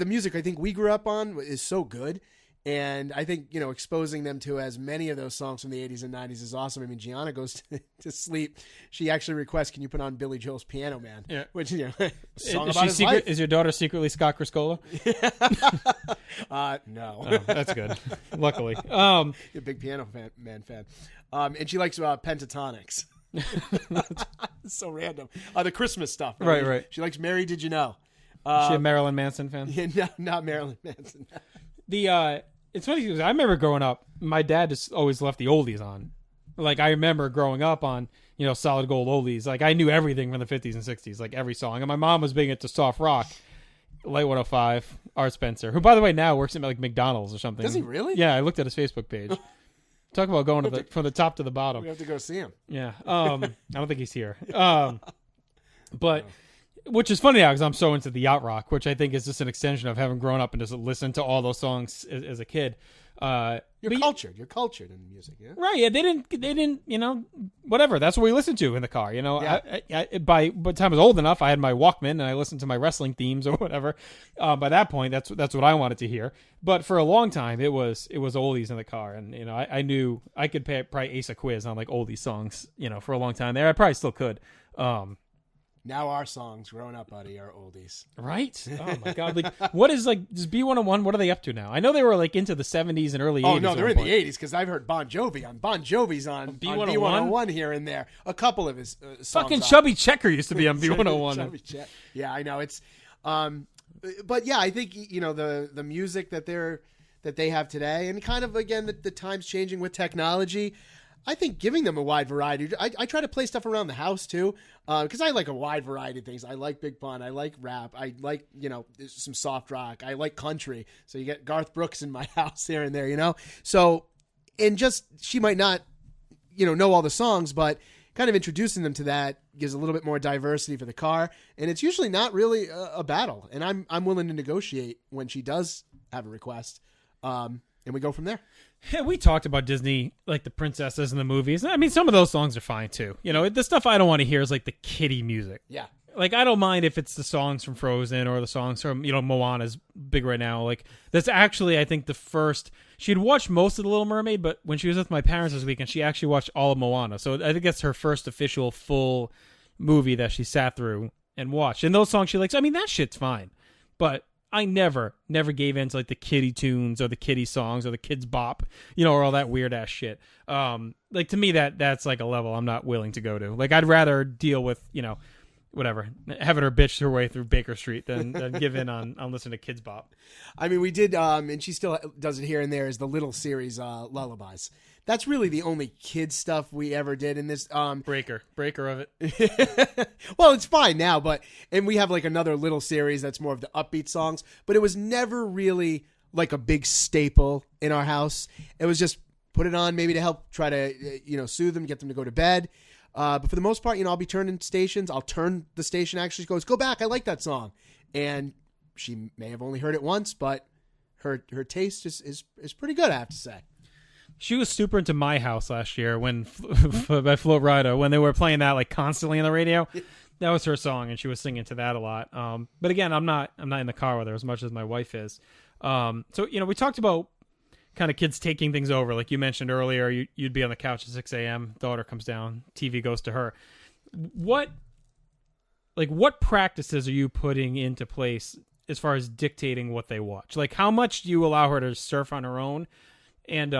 music I think we grew up on is so good. And I think, exposing them to as many of those songs from the 80s and 90s is awesome. Gianna goes to sleep. She actually requests, can you put on Billy Joel's Piano Man? Yeah. Which, song about his life. Is your daughter secretly Scott Criscola? No. Oh, that's good. Luckily. You're a big Piano Man fan. And she likes Pentatonics. It's so random. The Christmas stuff. Right. She likes Mary Did You Know? Is she a Marilyn Manson fan? Yeah, no, not Marilyn Manson. It's funny because I remember growing up, my dad just always left the oldies on. I remember growing up on, solid gold oldies. I knew everything from the 50s and 60s, every song. And my mom was big into soft rock. Light 105, Art Spencer, who, by the way, now works at McDonald's or something. Does he really? Yeah, I looked at his Facebook page. Talk about going from the top to the bottom. We have to go see him. Yeah. I don't think he's here. But Which is funny now because I'm so into the yacht rock, which I think is just an extension of having grown up and just listened to all those songs as a kid. You're cultured. You're cultured in music, yeah. Right? Yeah, they didn't. Whatever. That's what we listened to in the car. Yeah. By the time I was old enough, I had my Walkman and I listened to my wrestling themes or whatever. By that point, that's what I wanted to hear. But for a long time, it was oldies in the car, and I knew I could probably ace a quiz on like oldies songs. For a long time there, I probably still could. Now our songs growing up, buddy, are oldies. Right? Oh my God! Like, what is like this B101? What are they up to now? I know they were like into the 70s and early 80s. Oh no, they're in the 80s because I've heard Bon Jovi on Bon Jovi's on B101 here and there. A couple of his songs. Fucking Chubby Checker used to be on B101. Yeah, I know it's. But yeah, I think the music that they have today, and kind of again the times changing with technology. I think giving them a wide variety. I try to play stuff around the house too, because I like a wide variety of things. I like big pun. I like rap. I like some soft rock. I like country. So you get Garth Brooks in my house here and there. So, and just she might not know all the songs, but kind of introducing them to that gives a little bit more diversity for the car, and it's usually not really a battle. And I'm willing to negotiate when she does have a request, and we go from there. Yeah, we talked about Disney, like the princesses in the movies. I mean, some of those songs are fine too. The stuff I don't want to hear is like the kiddie music. Yeah. Like, I don't mind if it's the songs from Frozen or the songs from, Moana's big right now. Like, that's actually, I think, the first. She had watched most of The Little Mermaid, but when she was with my parents this weekend, she actually watched all of Moana. So I think that's her first official full movie that she sat through and watched. And those songs she likes, I mean, that shit's fine. But I never gave in to like the kiddie tunes or the kiddie songs or the kids bop, or all that weird ass shit. Like to me that's like a level I'm not willing to go to. Like I'd rather deal with, whatever, having her bitch her way through Baker Street than give in on listening to kids bop. I mean, we did, and she still does it here and there, is the little series, Lullabies. That's really the only kids stuff we ever did in this. Breaker of it. Well, it's fine now, and we have like another little series that's more of the upbeat songs, but it was never really like a big staple in our house. It was just put it on maybe to help try to, soothe them, get them to go to bed. But for the most part, I'll be turning stations. I'll turn the station actually. She goes, go back. I like that song. And she may have only heard it once, but her taste is pretty good, I have to say. She was super into My House last year when by Float Rida, when they were playing that like constantly on the radio. That was her song, and she was singing to that a lot. But again, I'm not in the car with her as much as my wife is. So we talked about kind of kids taking things over, like you mentioned earlier. You'd be on the couch at 6 a.m. Daughter comes down, TV goes to her. What practices are you putting into place as far as dictating what they watch? Like, how much do you allow her to surf on her own? And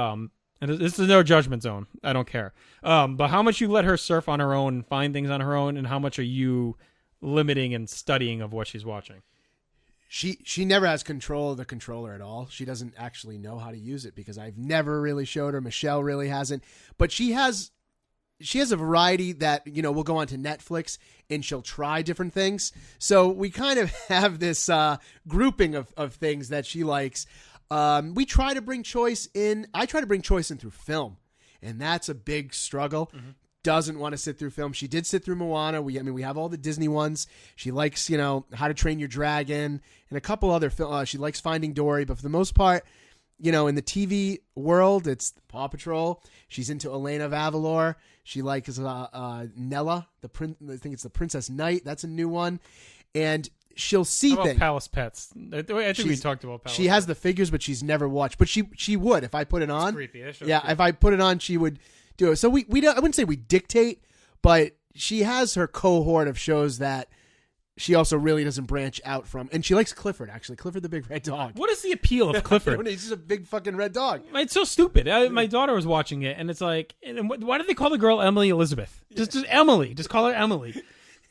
this is no judgment zone. I don't care. But how much you let her surf on her own and find things on her own, and how much are you limiting and studying of what she's watching? She never has control of the controller at all. She doesn't actually know how to use it because I've never really showed her. Michelle really hasn't. But she has a variety that, will go onto Netflix and she'll try different things. So we kind of have this grouping of things that she likes. We try to bring choice in. I try to bring choice in through film, and that's a big struggle. Mm-hmm. Doesn't want to sit through film. She did sit through Moana. We have all the Disney ones. She likes, How to Train Your Dragon and a couple other films. She likes Finding Dory, but for the most part, in the TV world, it's Paw Patrol. She's into Elena of Avalor. She likes Nella, I think it's the Princess Knight. That's a new one, and she'll see How about things. Palace Pets. I think we talked about Palace. She has the figures, but she's never watched. But she would if I put it on. It's creepy. If I put it on, she would do it. So we don't, I wouldn't say we dictate, but she has her cohort of shows that she also really doesn't branch out from. And she likes Clifford, actually. Clifford the Big Red Dog. What is the appeal of Clifford? He's just a big fucking red dog. It's so stupid. My daughter was watching it, and it's like, why did they call the girl Emily Elizabeth? Just Emily. Just call her Emily.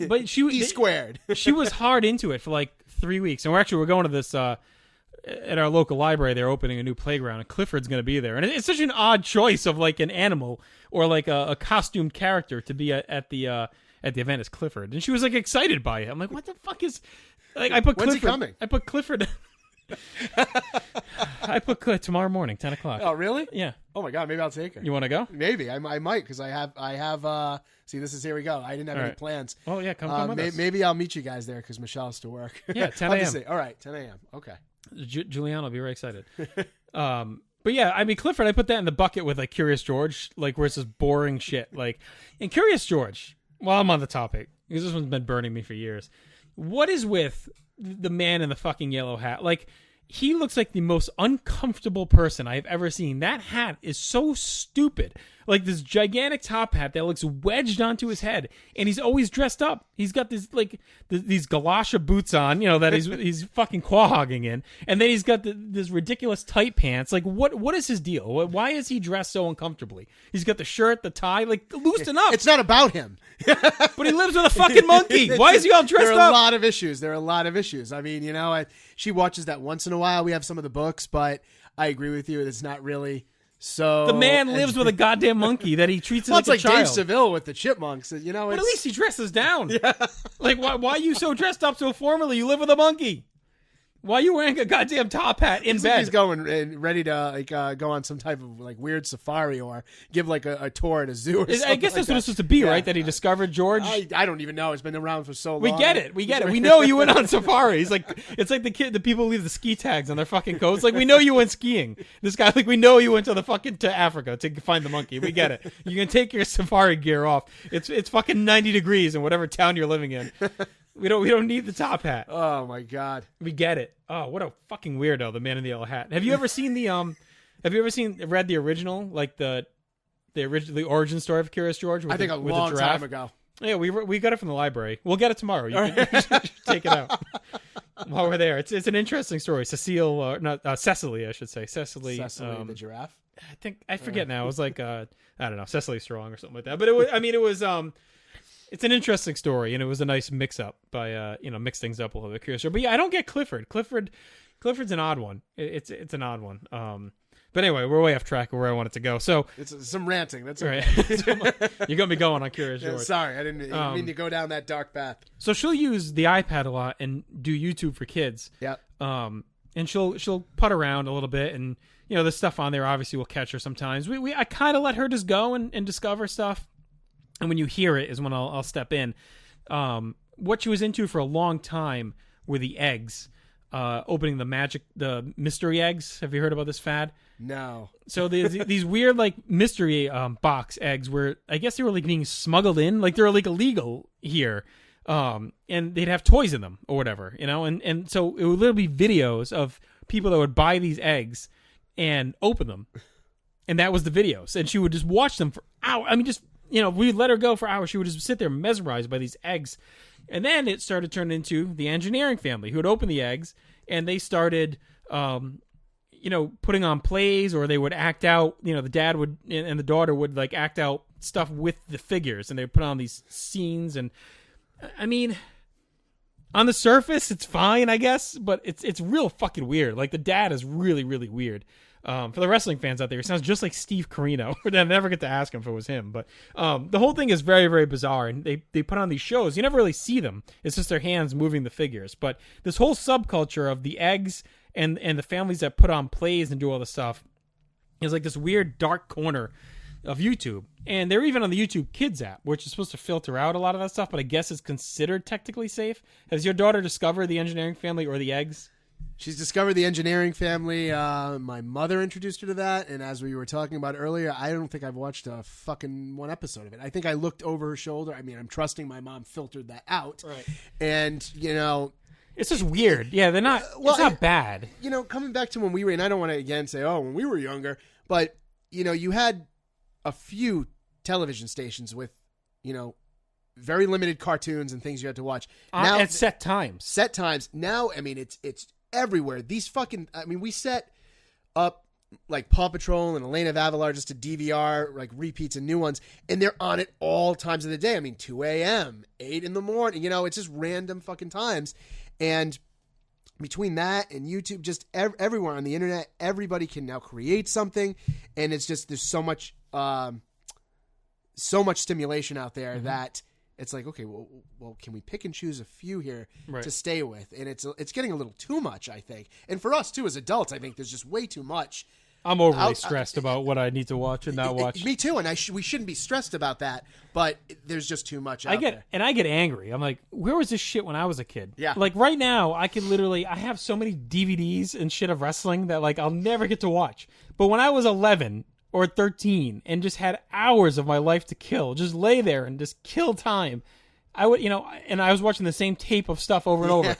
But she squared. She was hard into it for like 3 weeks, and we're going to this at our local library. They're opening a new playground, and Clifford's going to be there. And it's such an odd choice of like an animal or like a costumed character to be at the event as Clifford. And she was like excited by it. I'm like, what the fuck is? Like, I put When's Clifford. he coming? I put Clifford. I put tomorrow morning, 10 o'clock. Oh, really? Yeah. Oh my God, maybe I'll take her. You want to go? Maybe I might because I have. See, this is here we go. I didn't have any plans. Oh yeah, come with us. Maybe I'll meet you guys there because Michelle has to work. Yeah, 10 a.m. All right, 10 a.m. Okay. Julianne will be very excited. But yeah, I mean, Clifford, I put that in the bucket with like Curious George, like where it's just boring shit. Like in Curious George, while I'm on the topic, because this one's been burning me for years. What is with the man in the fucking yellow hat? Like, he looks like the most uncomfortable person I've ever seen. That hat is so stupid. Like this gigantic top hat that looks wedged onto his head, and he's always dressed up. He's got this like these galosha boots on, you know, that he's fucking quahogging in, and then he's got this ridiculous tight pants. Like what is his deal? Why is he dressed so uncomfortably? He's got the shirt, the tie, like loosen up. It's not about him. But he lives with a fucking monkey. Why is he all dressed up? There are a lot of issues. I mean, you know, she watches that once in a while. We have some of the books, but I agree with you. It's not really. So the man lives with a goddamn monkey that he treats well, like a child. It's like Dave Seville with the chipmunks, you know. But at least he dresses down. Yeah. Like, why are you so dressed up so formally? You live with a monkey. Why are you wearing a goddamn top hat in bed? Like he's going and ready to like go on some type of like weird safari or give like a tour at a zoo or something. I guess that's what it's supposed to be, right? That he discovered George. I don't even know. It's been around for so long. We get it. We know you went on safari. It's like the people who leave the ski tags on their fucking coats. Like, we know you went skiing. This guy, like, we know you went to Africa to find the monkey. We get it. You can take your safari gear off. It's fucking 90 degrees in whatever town you're living in. We don't need the top hat. Oh my God. We get it. Oh, what a fucking weirdo, the man in the yellow hat. Have you ever seen read the original, like the origin story of Curious George? I think a long time ago. Yeah, we got it from the library. We'll get it tomorrow. You should take it out while we're there. It's an interesting story. Cecily, I should say. Cecily the giraffe. I forget now. It was like I don't know, Cecily Strong or something like that. But it was it's an interesting story, and it was a nice mix-up by, mix things up a little bit. Curious. But yeah, I don't get Clifford. Clifford's an odd one. It's an odd one. But anyway, we're way off track of where I wanted to go. So it's some ranting. That's right. You're gonna be going on Curious George. Sorry, I didn't mean to go down that dark path. So she'll use the iPad a lot and do YouTube for kids. Yeah. And she'll putt around a little bit, and the stuff on there obviously will catch her sometimes. I kind of let her just go and discover stuff. And when you hear it is when I'll step in. What she was into for a long time were the eggs, opening the mystery eggs. Have you heard about this fad? No. So these weird like mystery box eggs where I guess they were like being smuggled in, like they're like illegal here, and they'd have toys in them or whatever, and so it would literally be videos of people that would buy these eggs and open them, and that was the videos, and she would just watch them for hours. I mean, just. We'd let her go for hours. She would just sit there mesmerized by these eggs. And then it started turning into the engineering family who would open the eggs, and they started, putting on plays, or they would act out, the dad would, and the daughter would like act out stuff with the figures, and they would put on these scenes. And I mean, on the surface, it's fine, I guess, but it's real fucking weird. Like the dad is really, really weird. For the wrestling fans out there, he sounds just like Steve Corino. I never get to ask him if it was him, but the whole thing is very, very bizarre. And they put on these shows. You never really see them. It's just their hands moving the figures. But this whole subculture of the eggs and the families that put on plays and do all this stuff is like this weird dark corner of YouTube. And they're even on the YouTube Kids app, which is supposed to filter out a lot of that stuff, but I guess it's considered technically safe. Has your daughter discovered the engineering family or the eggs? She's discovered the engineering family. My mother introduced her to that, and as we were talking about earlier, I don't think I've watched a fucking one episode of it. I think I looked over her shoulder. I mean, I'm trusting my mom filtered that out. Right. And, it's just weird. Yeah, they're not, it's not bad. Coming back to when we were, and I don't want to again say, when we were younger, but, you had a few television stations with, very limited cartoons and things you had to watch. Now, at set times. Now, I mean, it's everywhere. These fucking, we set up like Paw Patrol and Elena of Avalar just to DVR, like repeats and new ones, and they're on it all times of the day. 2 a.m., 8 in the morning, it's just random fucking times. And between that and YouTube, just everywhere on the internet, everybody can now create something, and it's just, there's so much stimulation out there that it's like, okay, well, can we pick and choose a few here Right. to stay with? And it's getting a little too much, I think. And for us too, as adults, I think there's just way too much. I'm overly stressed about what I need to watch and not watch. Me too, and we shouldn't be stressed about that. But there's just too much. I get angry. I'm like, where was this shit when I was a kid? Yeah. Like right now, I have so many DVDs and shit of wrestling that like I'll never get to watch. But when I was 11 or 13 and just had hours of my life to kill, just lay there and just kill time, I would, and I was watching the same tape of stuff over and over.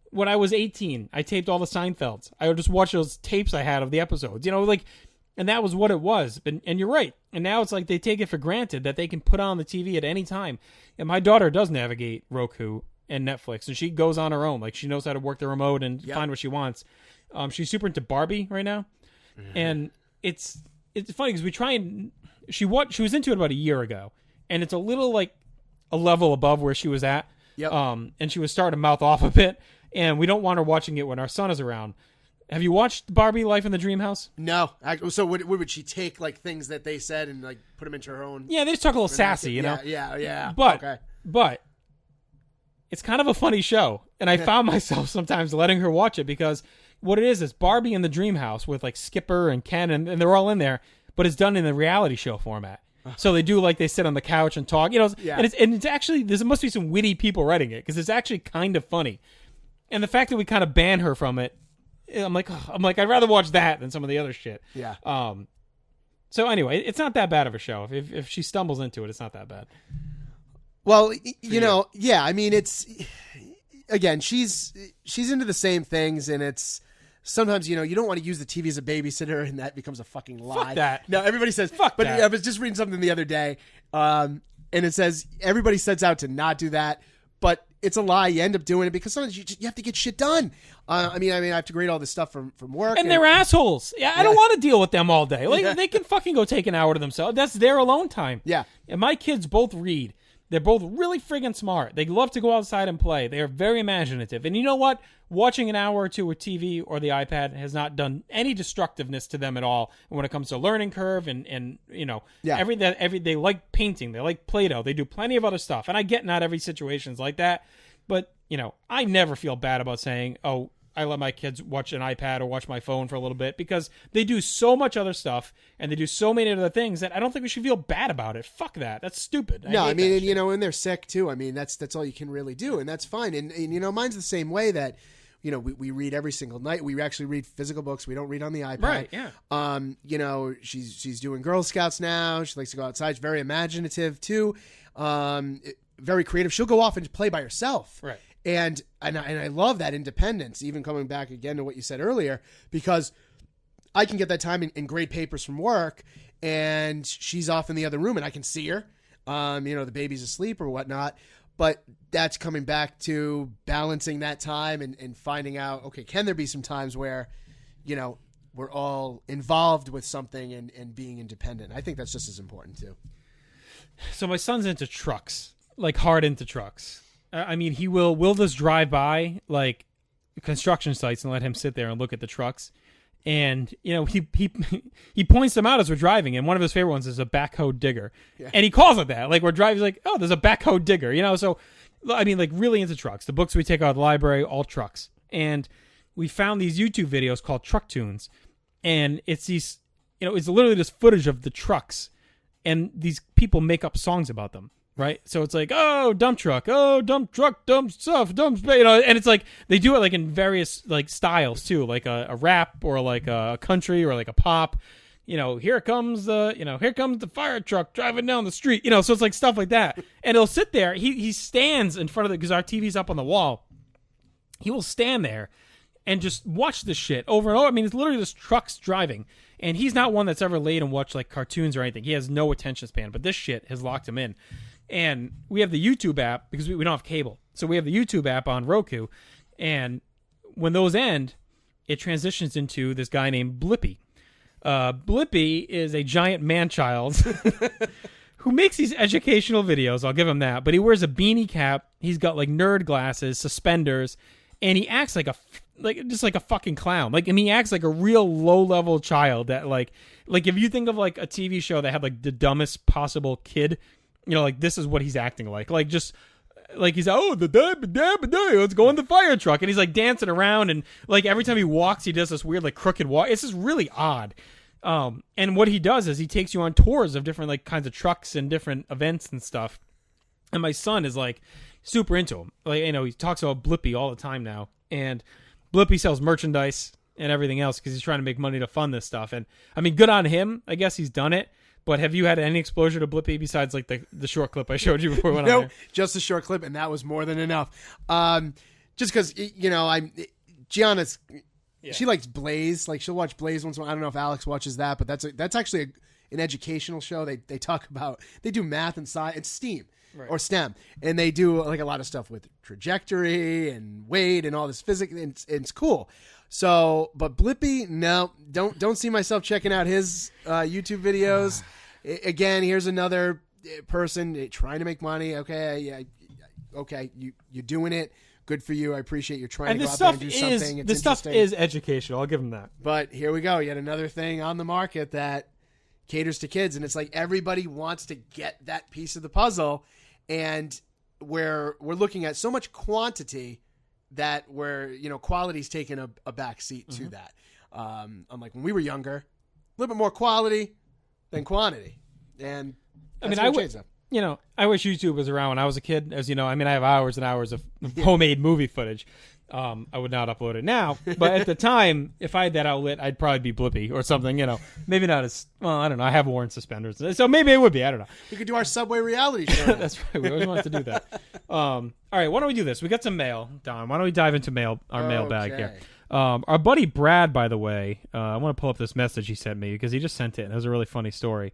When I was 18, I taped all the Seinfelds. I would just watch those tapes I had of the episodes, and that was what it was. And you're right. And now it's like they take it for granted that they can put on the TV at any time. And my daughter does navigate Roku and Netflix, and she goes on her own. Like, she knows how to work the remote and find what she wants. She's super into Barbie right now. And it's funny because she was into it about a year ago, and it's a little like a level above where she was at. Yep. And she was starting to mouth off a bit. And we don't want her watching it when our son is around. Have you watched Barbie Life in the Dream House? No. So would she take like things that they said and like put them into her own? Yeah, they just talk a little sassy, Yeah. But it's kind of a funny show. And I found myself sometimes letting her watch it because what it is Barbie in the Dream House with like Skipper and Ken and they're all in there, but it's done in the reality show format. So they do like they sit on the couch and talk, and it's actually, there must be some witty people writing it because it's actually kind of funny. And the fact that we kind of ban her from it, I'm like, I'd rather watch that than some of the other shit. Yeah. So anyway, it's not that bad of a show. If she stumbles into it, it's not that bad. Well, I mean, it's, again, she's into the same things, and it's sometimes, you don't want to use the TV as a babysitter, and that becomes a fucking lie. Fuck that. No, everybody says, fuck but that. I was just reading something the other day, and it says everybody sets out to not do that, but it's a lie. You end up doing it because sometimes you have to get shit done. I mean, I have to grade all this stuff from work. And they're assholes. Yeah, I don't want to deal with them all day. Like, they can fucking go take an hour to themselves. That's their alone time. Yeah. And my kids both read. They're both really friggin' smart. They love to go outside and play. They are very imaginative. And you know what? Watching an hour or two with TV or the iPad has not done any destructiveness to them at all when it comes to learning curve and they like painting. They like Play-Doh. They do plenty of other stuff. And I get not every situation's like that. But, I never feel bad about saying, oh, I let my kids watch an iPad or watch my phone for a little bit because they do so much other stuff and they do so many other things that I don't think we should feel bad about it. Fuck that. That's stupid. And they're sick too. I mean, that's all you can really do, and that's fine. And mine's the same way that, we read every single night. We actually read physical books. We don't read on the iPad. Right, yeah. She's doing Girl Scouts now. She likes to go outside. She's very imaginative too. Very creative. She'll go off and play by herself. Right. And I love that independence, even coming back again to what you said earlier, because I can get that time and grade papers from work, and she's off in the other room, and I can see her. The baby's asleep or whatnot, but that's coming back to balancing that time and finding out, okay, can there be some times where, we're all involved with something and being independent? I think that's just as important too. So my son's into trucks, like hard into trucks. I mean, we'll just drive by like construction sites and let him sit there and look at the trucks. And, he points them out as we're driving. And one of his favorite ones is a backhoe digger. Yeah. And he calls it that. Like, we're driving, he's like, oh, there's a backhoe digger, So, I mean, like, really into trucks. The books we take out of the library, all trucks. And we found these YouTube videos called Truck Tunes. And it's these, it's literally this footage of the trucks. And these people make up songs about them. Right, so it's like, oh, dump truck, dump stuff, dump, and it's like they do it like in various like styles too, like a rap or like a country or like a pop. Here comes the fire truck driving down the street. So it's like stuff like that, and he'll sit there. He stands in front of because our TV's up on the wall. He will stand there and just watch this shit over and over. I mean, it's literally just trucks driving. And he's not one that's ever laid and watched like cartoons or anything. He has no attention span, but this shit has locked him in. And we have the YouTube app because we don't have cable. So we have the YouTube app on Roku. And when those end, it transitions into this guy named Blippi. Blippi is a giant man-child who makes these educational videos. I'll give him that. But he wears a beanie cap. He's got like nerd glasses, suspenders, and he acts like just like a fucking clown. And he acts like a real low-level child that like if you think of like a TV show that had like the dumbest possible kid you know, like this is what he's acting like just like he's let's go in the fire truck, and he's like dancing around, and like every time he walks, he does this weird like crooked walk. It's just really odd. And what he does is he takes you on tours of different like kinds of trucks and different events and stuff. And my son is like super into him. Like, you know, he talks about Blippi all the time now, and Blippi sells merchandise and everything else because he's trying to make money to fund this stuff. And I mean, good on him. I guess he's done it. But have you had any exposure to Blippi besides like the short clip I showed you before we went on there? Just a short clip, and that was more than enough. Just because, you know, Gianna's, she likes Blaze. Like, she'll watch Blaze once in a while. I don't know if Alex watches that, but that's actually an educational show. They talk about, they do math and science and STEAM. Right. Or STEM, and they do like a lot of stuff with trajectory and weight and all this physics, and it's cool. So, but Blippi, no, don't see myself checking out his YouTube videos. Again, here's another person trying to make money. Okay, yeah, okay, you're doing it. Good for you. I appreciate you trying to go out there and do something. This stuff is educational. I'll give him that. But here we go. Yet another thing on the market that caters to kids, and it's like everybody wants to get that piece of the puzzle. And we're looking at so much quantity that quality's taken a back seat to that. Unlike when we were younger, a little bit more quality than quantity. And I mean, I wish YouTube was around when I was a kid. As you know, I mean, I have hours and hours of homemade movie footage. I would not upload it now, but at the time, if I had that outlet, I'd probably be Blippi or something, you know, maybe not as, well, I don't know. I have worn suspenders, so maybe it would be, I don't know. We could do our Subway reality show. That's right. We always wanted to do that. All right. Why don't we do this? We got some mail, Don. Why don't we dive into our mailbag here? Our buddy Brad, by the way, I want to pull up this message he sent me because he just sent it, and it was a really funny story.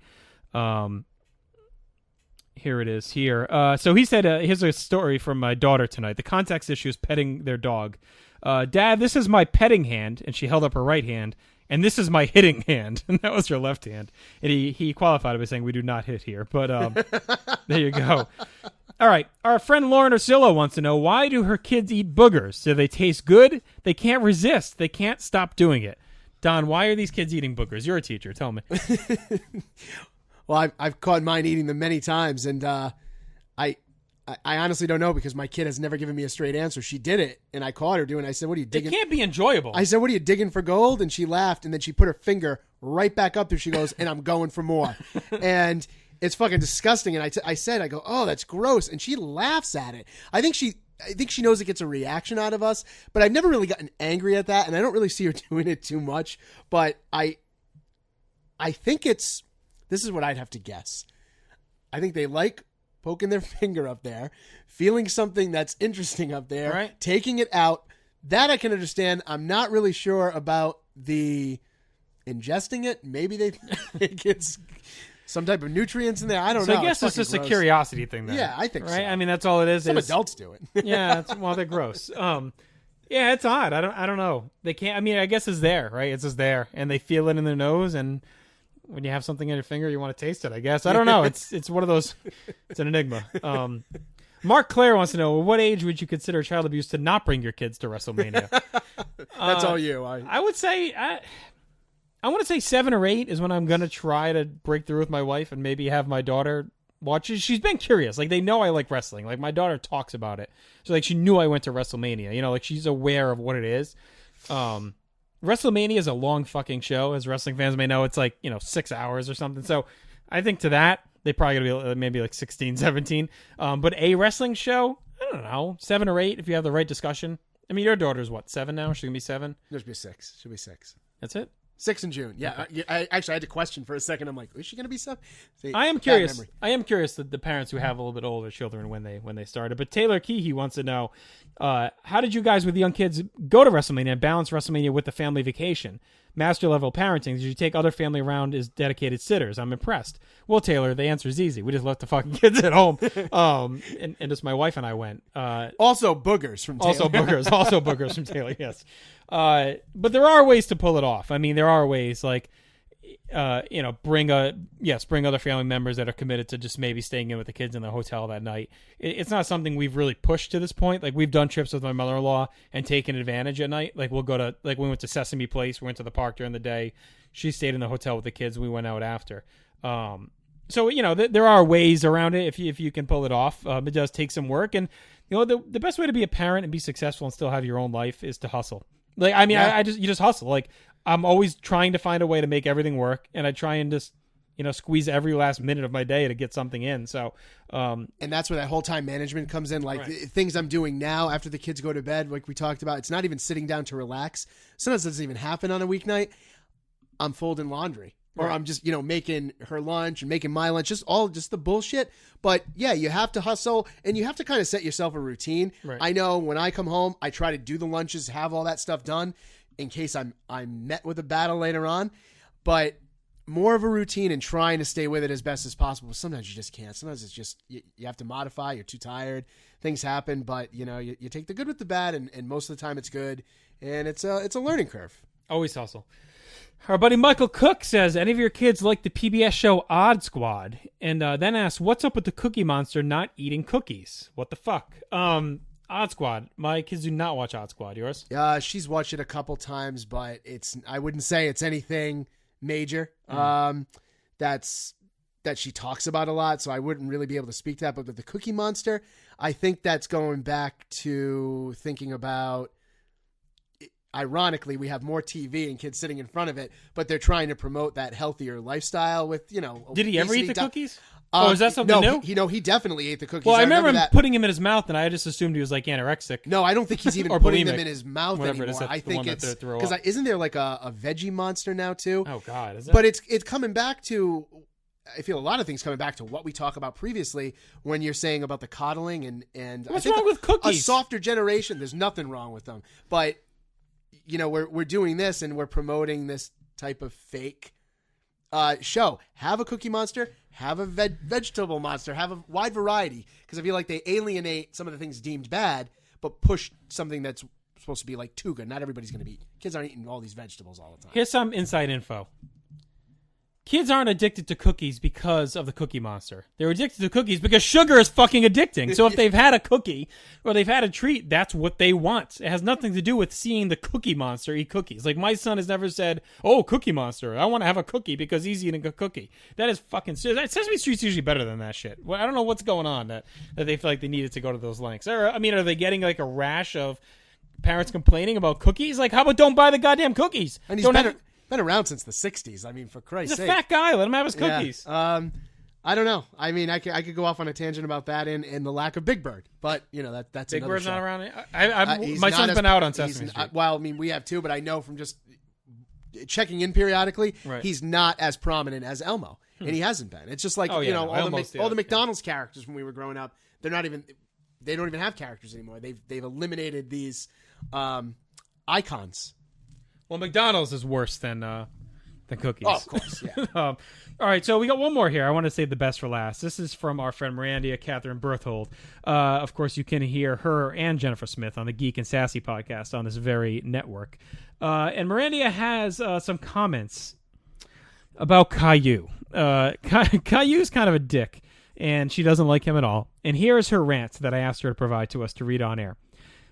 Here it is here. So he said, here's a story from my daughter tonight. The context issue is petting their dog. Dad, this is my petting hand. And she held up her right hand. And this is my hitting hand. And that was her left hand. And he qualified it by saying we do not hit here. But there you go. All right. Our friend Lauren Ursillo wants to know, why do her kids eat boogers? Do they taste good? They can't resist. They can't stop doing it. Don, why are these kids eating boogers? You're a teacher. Tell me. Well, I've caught mine eating them many times, and I honestly don't know because my kid has never given me a straight answer. She did it, and I caught her doing it. I said, what are you digging? It can't be enjoyable. I said, what are you digging for gold? And she laughed, and then she put her finger right back up there. She goes, and I'm going for more. And it's fucking disgusting. And I go, oh, that's gross. And she laughs at it. I think she knows it gets a reaction out of us, but I've never really gotten angry at that, and I don't really see her doing it too much. But I think this is what I'd have to guess. I think they like poking their finger up there, feeling something that's interesting up there, right, taking it out. That I can understand. I'm not really sure about the ingesting it. Maybe they think it's some type of nutrients in there. I don't know. So I guess it's just gross. A curiosity thing then. Yeah, I think right? so. I mean, that's all it is. Some adults do it. Yeah, they're gross. Yeah, it's odd. I don't know. They can't. I mean, I guess it's there, right? It's just there, and they feel it in their nose, and when you have something in your finger, you want to taste it, I guess. I don't know. It's one of those. It's an enigma. Mark Clare wants to know, what age would you consider child abuse to not bring your kids to WrestleMania? That's all you. I would say, I want to say 7 or 8 is when I'm going to try to break through with my wife and maybe have my daughter watch it. She's been curious. Like, they know I like wrestling. Like, my daughter talks about it. So, like, she knew I went to WrestleMania. You know, like, she's aware of what it is. WrestleMania is a long fucking show, as wrestling fans may know. It's like, 6 hours or something. So I think to that, they probably going to be maybe like 16, 17. But a wrestling show, I don't know, 7 or 8 if you have the right discussion. I mean, your daughter's what, 7 now? She's going to be 7? She'll be 6. She'll be 6. That's it? 6 in June. Yeah. Okay. I actually had to question for a second. I'm like, is she going to be 7? See, I am curious. I am curious that the parents who have a little bit older children when they started. But Taylor Keehee wants to know, how did you guys with young kids go to WrestleMania and balance WrestleMania with the family vacation? Master level parenting. Did you take other family around as dedicated sitters? I'm impressed. Well, Taylor, the answer is easy. We just left the fucking kids at home. And just my wife and I went. Also boogers from Taylor. Also boogers from Taylor, yes. But there are ways to pull it off. I mean, there are ways like, bring other family members that are committed to just maybe staying in with the kids in the hotel that night. It's not something we've really pushed to this point. Like, we've done trips with my mother-in-law and taken advantage at night. Like, we'll go to, like, we went to Sesame Place. We went to the park during the day. She stayed in the hotel with the kids. We went out after. So, there are ways around it if you can pull it off. It does take some work. And, the best way to be a parent and be successful and still have your own life is to hustle. Like, I mean, you just hustle. Like, I'm always trying to find a way to make everything work. And I try and just, squeeze every last minute of my day to get something in. So, and that's where that whole time management comes in. Like things I'm doing now after the kids go to bed, like we talked about, it's not even sitting down to relax. Sometimes it doesn't even happen on a weeknight. I'm folding laundry. Or I'm just, making her lunch and making my lunch, just the bullshit. But yeah, you have to hustle and you have to kind of set yourself a routine. Right. I know when I come home, I try to do the lunches, have all that stuff done in case I'm met with a battle later on. But more of a routine and trying to stay with it as best as possible. Sometimes you just can't. Sometimes it's just, you have to modify. You're too tired. Things happen, but you take the good with the bad and most of the time it's good. And it's a learning curve. Always hustle. Our buddy Michael Cook says, any of your kids like the PBS show Odd Squad? And then asks, what's up with the Cookie Monster not eating cookies? What the fuck? Odd Squad. My kids do not watch Odd Squad. Yours? She's watched it a couple times, but I wouldn't say it's anything major. That she talks about a lot, so I wouldn't really be able to speak to that. But with the Cookie Monster, I think that's going back to thinking about, ironically, we have more TV and kids sitting in front of it, but they're trying to promote that healthier lifestyle with, Did he ever eat the cookies? Is that something new? No, he definitely ate the cookies. Well, I remember him putting him in his mouth, and I just assumed he was like anorexic. No, I don't think he's even or putting bulimic, them in his mouth whatever anymore. It is, I think it's because isn't there like a veggie monster now too? Oh God, is it? But it's coming back to. I feel a lot of things coming back to what we talked about previously when you're saying about the coddling and what's I think wrong with cookies? A softer generation. There's nothing wrong with them, but we're doing this and we're promoting this type of fake show. Have a Cookie Monster, have a vegetable monster, have a wide variety, because I feel like they alienate some of the things deemed bad, but push something that's supposed to be like too good. Not everybody's going to be. Kids aren't eating all these vegetables all the time. Here's some inside info. Kids aren't addicted to cookies because of the Cookie Monster. They're addicted to cookies because sugar is fucking addicting. So if they've had a cookie or they've had a treat, that's what they want. It has nothing to do with seeing the Cookie Monster eat cookies. Like, my son has never said, oh, Cookie Monster, I want to have a cookie because he's eating a cookie. That is fucking... Sesame Street's usually better than that shit. Well, I don't know what's going on that they feel like they needed to go to those lengths. Are they getting like a rash of parents complaining about cookies? Like, how about don't buy the goddamn cookies? And he's been around since the 60s. I mean, for Christ's sake. He's a fat guy. Let him have his cookies. Yeah. I don't know. I mean, I could go off on a tangent about that and the lack of Big Bird. But, that's Big another Bird's show. not around. My son's been out on Sesame Street. Well, I mean, we have too, but I know from just checking in periodically, he's not as prominent as Elmo. And he hasn't been. It's just like, all the McDonald's characters when we were growing up, they don't even have characters anymore. They've eliminated these icons. Well, McDonald's is worse than cookies. Oh, of course, yeah. All right, so we got one more here. I want to save the best for last. This is from our friend Miranda Catherine Berthold. Of course, you can hear her and Jennifer Smith on the Geek and Sassy podcast on this very network. And Miranda has some comments about Caillou. Caillou's kind of a dick, and she doesn't like him at all. And here is her rant that I asked her to provide to us to read on air.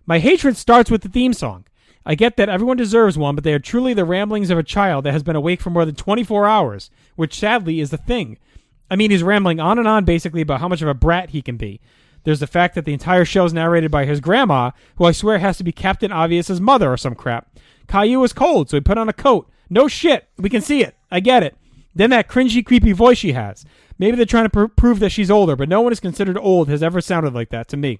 My hatred starts with the theme song. I get that everyone deserves one, but they are truly the ramblings of a child that has been awake for more than 24 hours, which sadly is the thing. I mean, he's rambling on and on basically about how much of a brat he can be. There's the fact that the entire show is narrated by his grandma, who I swear has to be Captain Obvious's mother or some crap. Caillou is cold, so he put on a coat. No shit. We can see it. I get it. Then that cringy, creepy voice she has. Maybe they're trying to prove that she's older, but no one is considered old has ever sounded like that to me.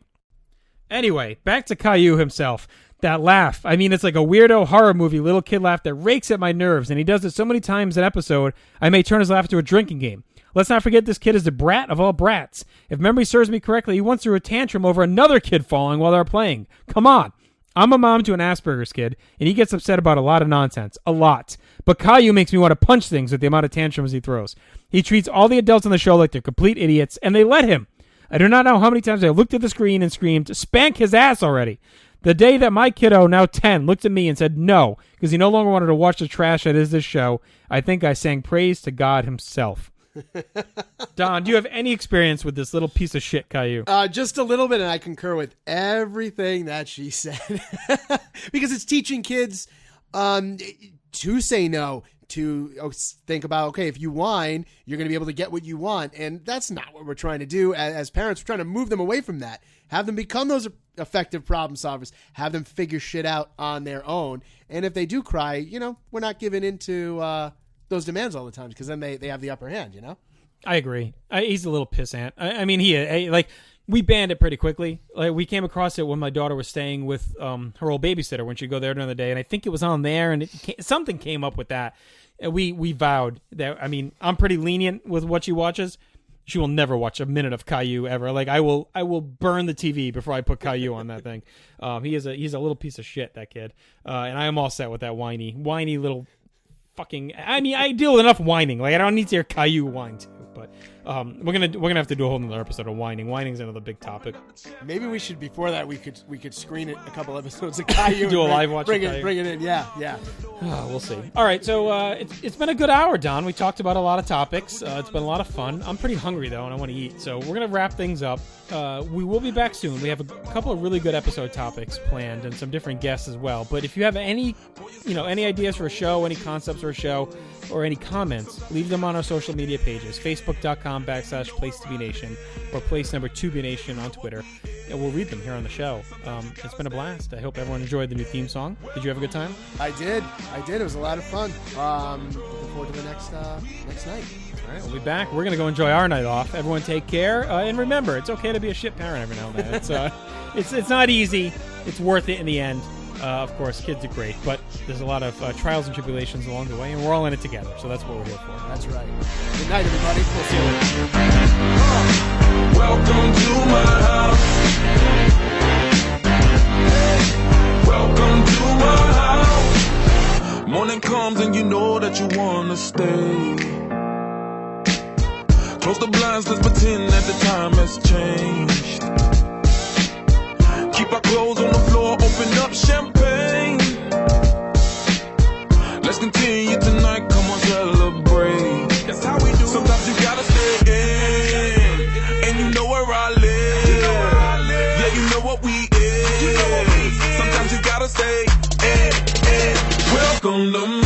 Anyway, back to Caillou himself. That laugh. I mean, it's like a weirdo horror movie little kid laugh that rakes at my nerves, and he does it so many times an episode, I may turn his laugh into a drinking game. Let's not forget this kid is the brat of all brats. If memory serves me correctly, he once threw a tantrum over another kid falling while they were playing. Come on. I'm a mom to an Asperger's kid, and he gets upset about a lot of nonsense. A lot. But Caillou makes me want to punch things with the amount of tantrums he throws. He treats all the adults on the show like they're complete idiots, and they let him. I do not know how many times I looked at the screen and screamed, spank his ass already. The day that my kiddo, now 10, looked at me and said no, because he no longer wanted to watch the trash that is this show, I think I sang praise to God himself. Don, do you have any experience with this little piece of shit, Caillou? Just a little bit, and I concur with everything that she said. Because it's teaching kids to say no, to think about, okay, if you whine, you're going to be able to get what you want. And that's not what we're trying to do as parents. We're trying to move them away from that. Have them become those effective problem solvers. Have them figure shit out on their own. And if they do cry, we're not giving into those demands all the time, because then they have the upper hand, I agree. He's a little pissant. I mean, we banned it pretty quickly. Like, we came across it when my daughter was staying with her old babysitter when she'd go there during the day, and I think it was on there, and something came up with that. And we vowed that. I mean, I'm pretty lenient with what she watches. She will never watch a minute of Caillou ever. Like, I will burn the TV before I put Caillou on that thing. He's a little piece of shit, that kid, and I am all set with that whiny little fucking. I mean, I deal with enough whining. Like, I don't need to hear Caillou whine too. But we're gonna have to do a whole nother episode of whining. Whining is another big topic. Maybe we should, before that, we could screen it a couple episodes of Caillou. Do a live watch. Bring it in. Yeah. We'll see. All right, so it's been a good hour, Don. We talked about a lot of topics. It's been a lot of fun. I'm pretty hungry though, and I want to eat. So we're gonna wrap things up. We will be back soon. We have a couple of really good episode topics planned and some different guests as well. But if you have any ideas for a show, any concepts for a show, or any comments, leave them on our social media pages, facebook.com/PlaceToBeNation or place2BNation on Twitter, and we'll read them here on the show. It's been a blast. I hope everyone enjoyed the new theme song. Did you have a good time? I did. It was a lot of fun. Looking forward to the next night. All right, we'll be back. We're going to go enjoy our night off. Everyone take care. And remember, it's okay to be a shit parent every now and then. It's not easy. It's worth it in the end. Of course, kids are great, but there's a lot of trials and tribulations along the way, and we're all in it together, so that's what we're here for. That's right. Good night, everybody. We'll see you later. Welcome to my house. Welcome to my house. Morning comes and you know that you wanna stay. Close the blinds, let's pretend that the time has changed. Keep our clothes on the floor, open up champagne. Let's continue tonight, come on, celebrate. That's how we do. Sometimes you gotta stay in, and you know where I live. Yeah, you know what we is. Sometimes you gotta stay in. Welcome to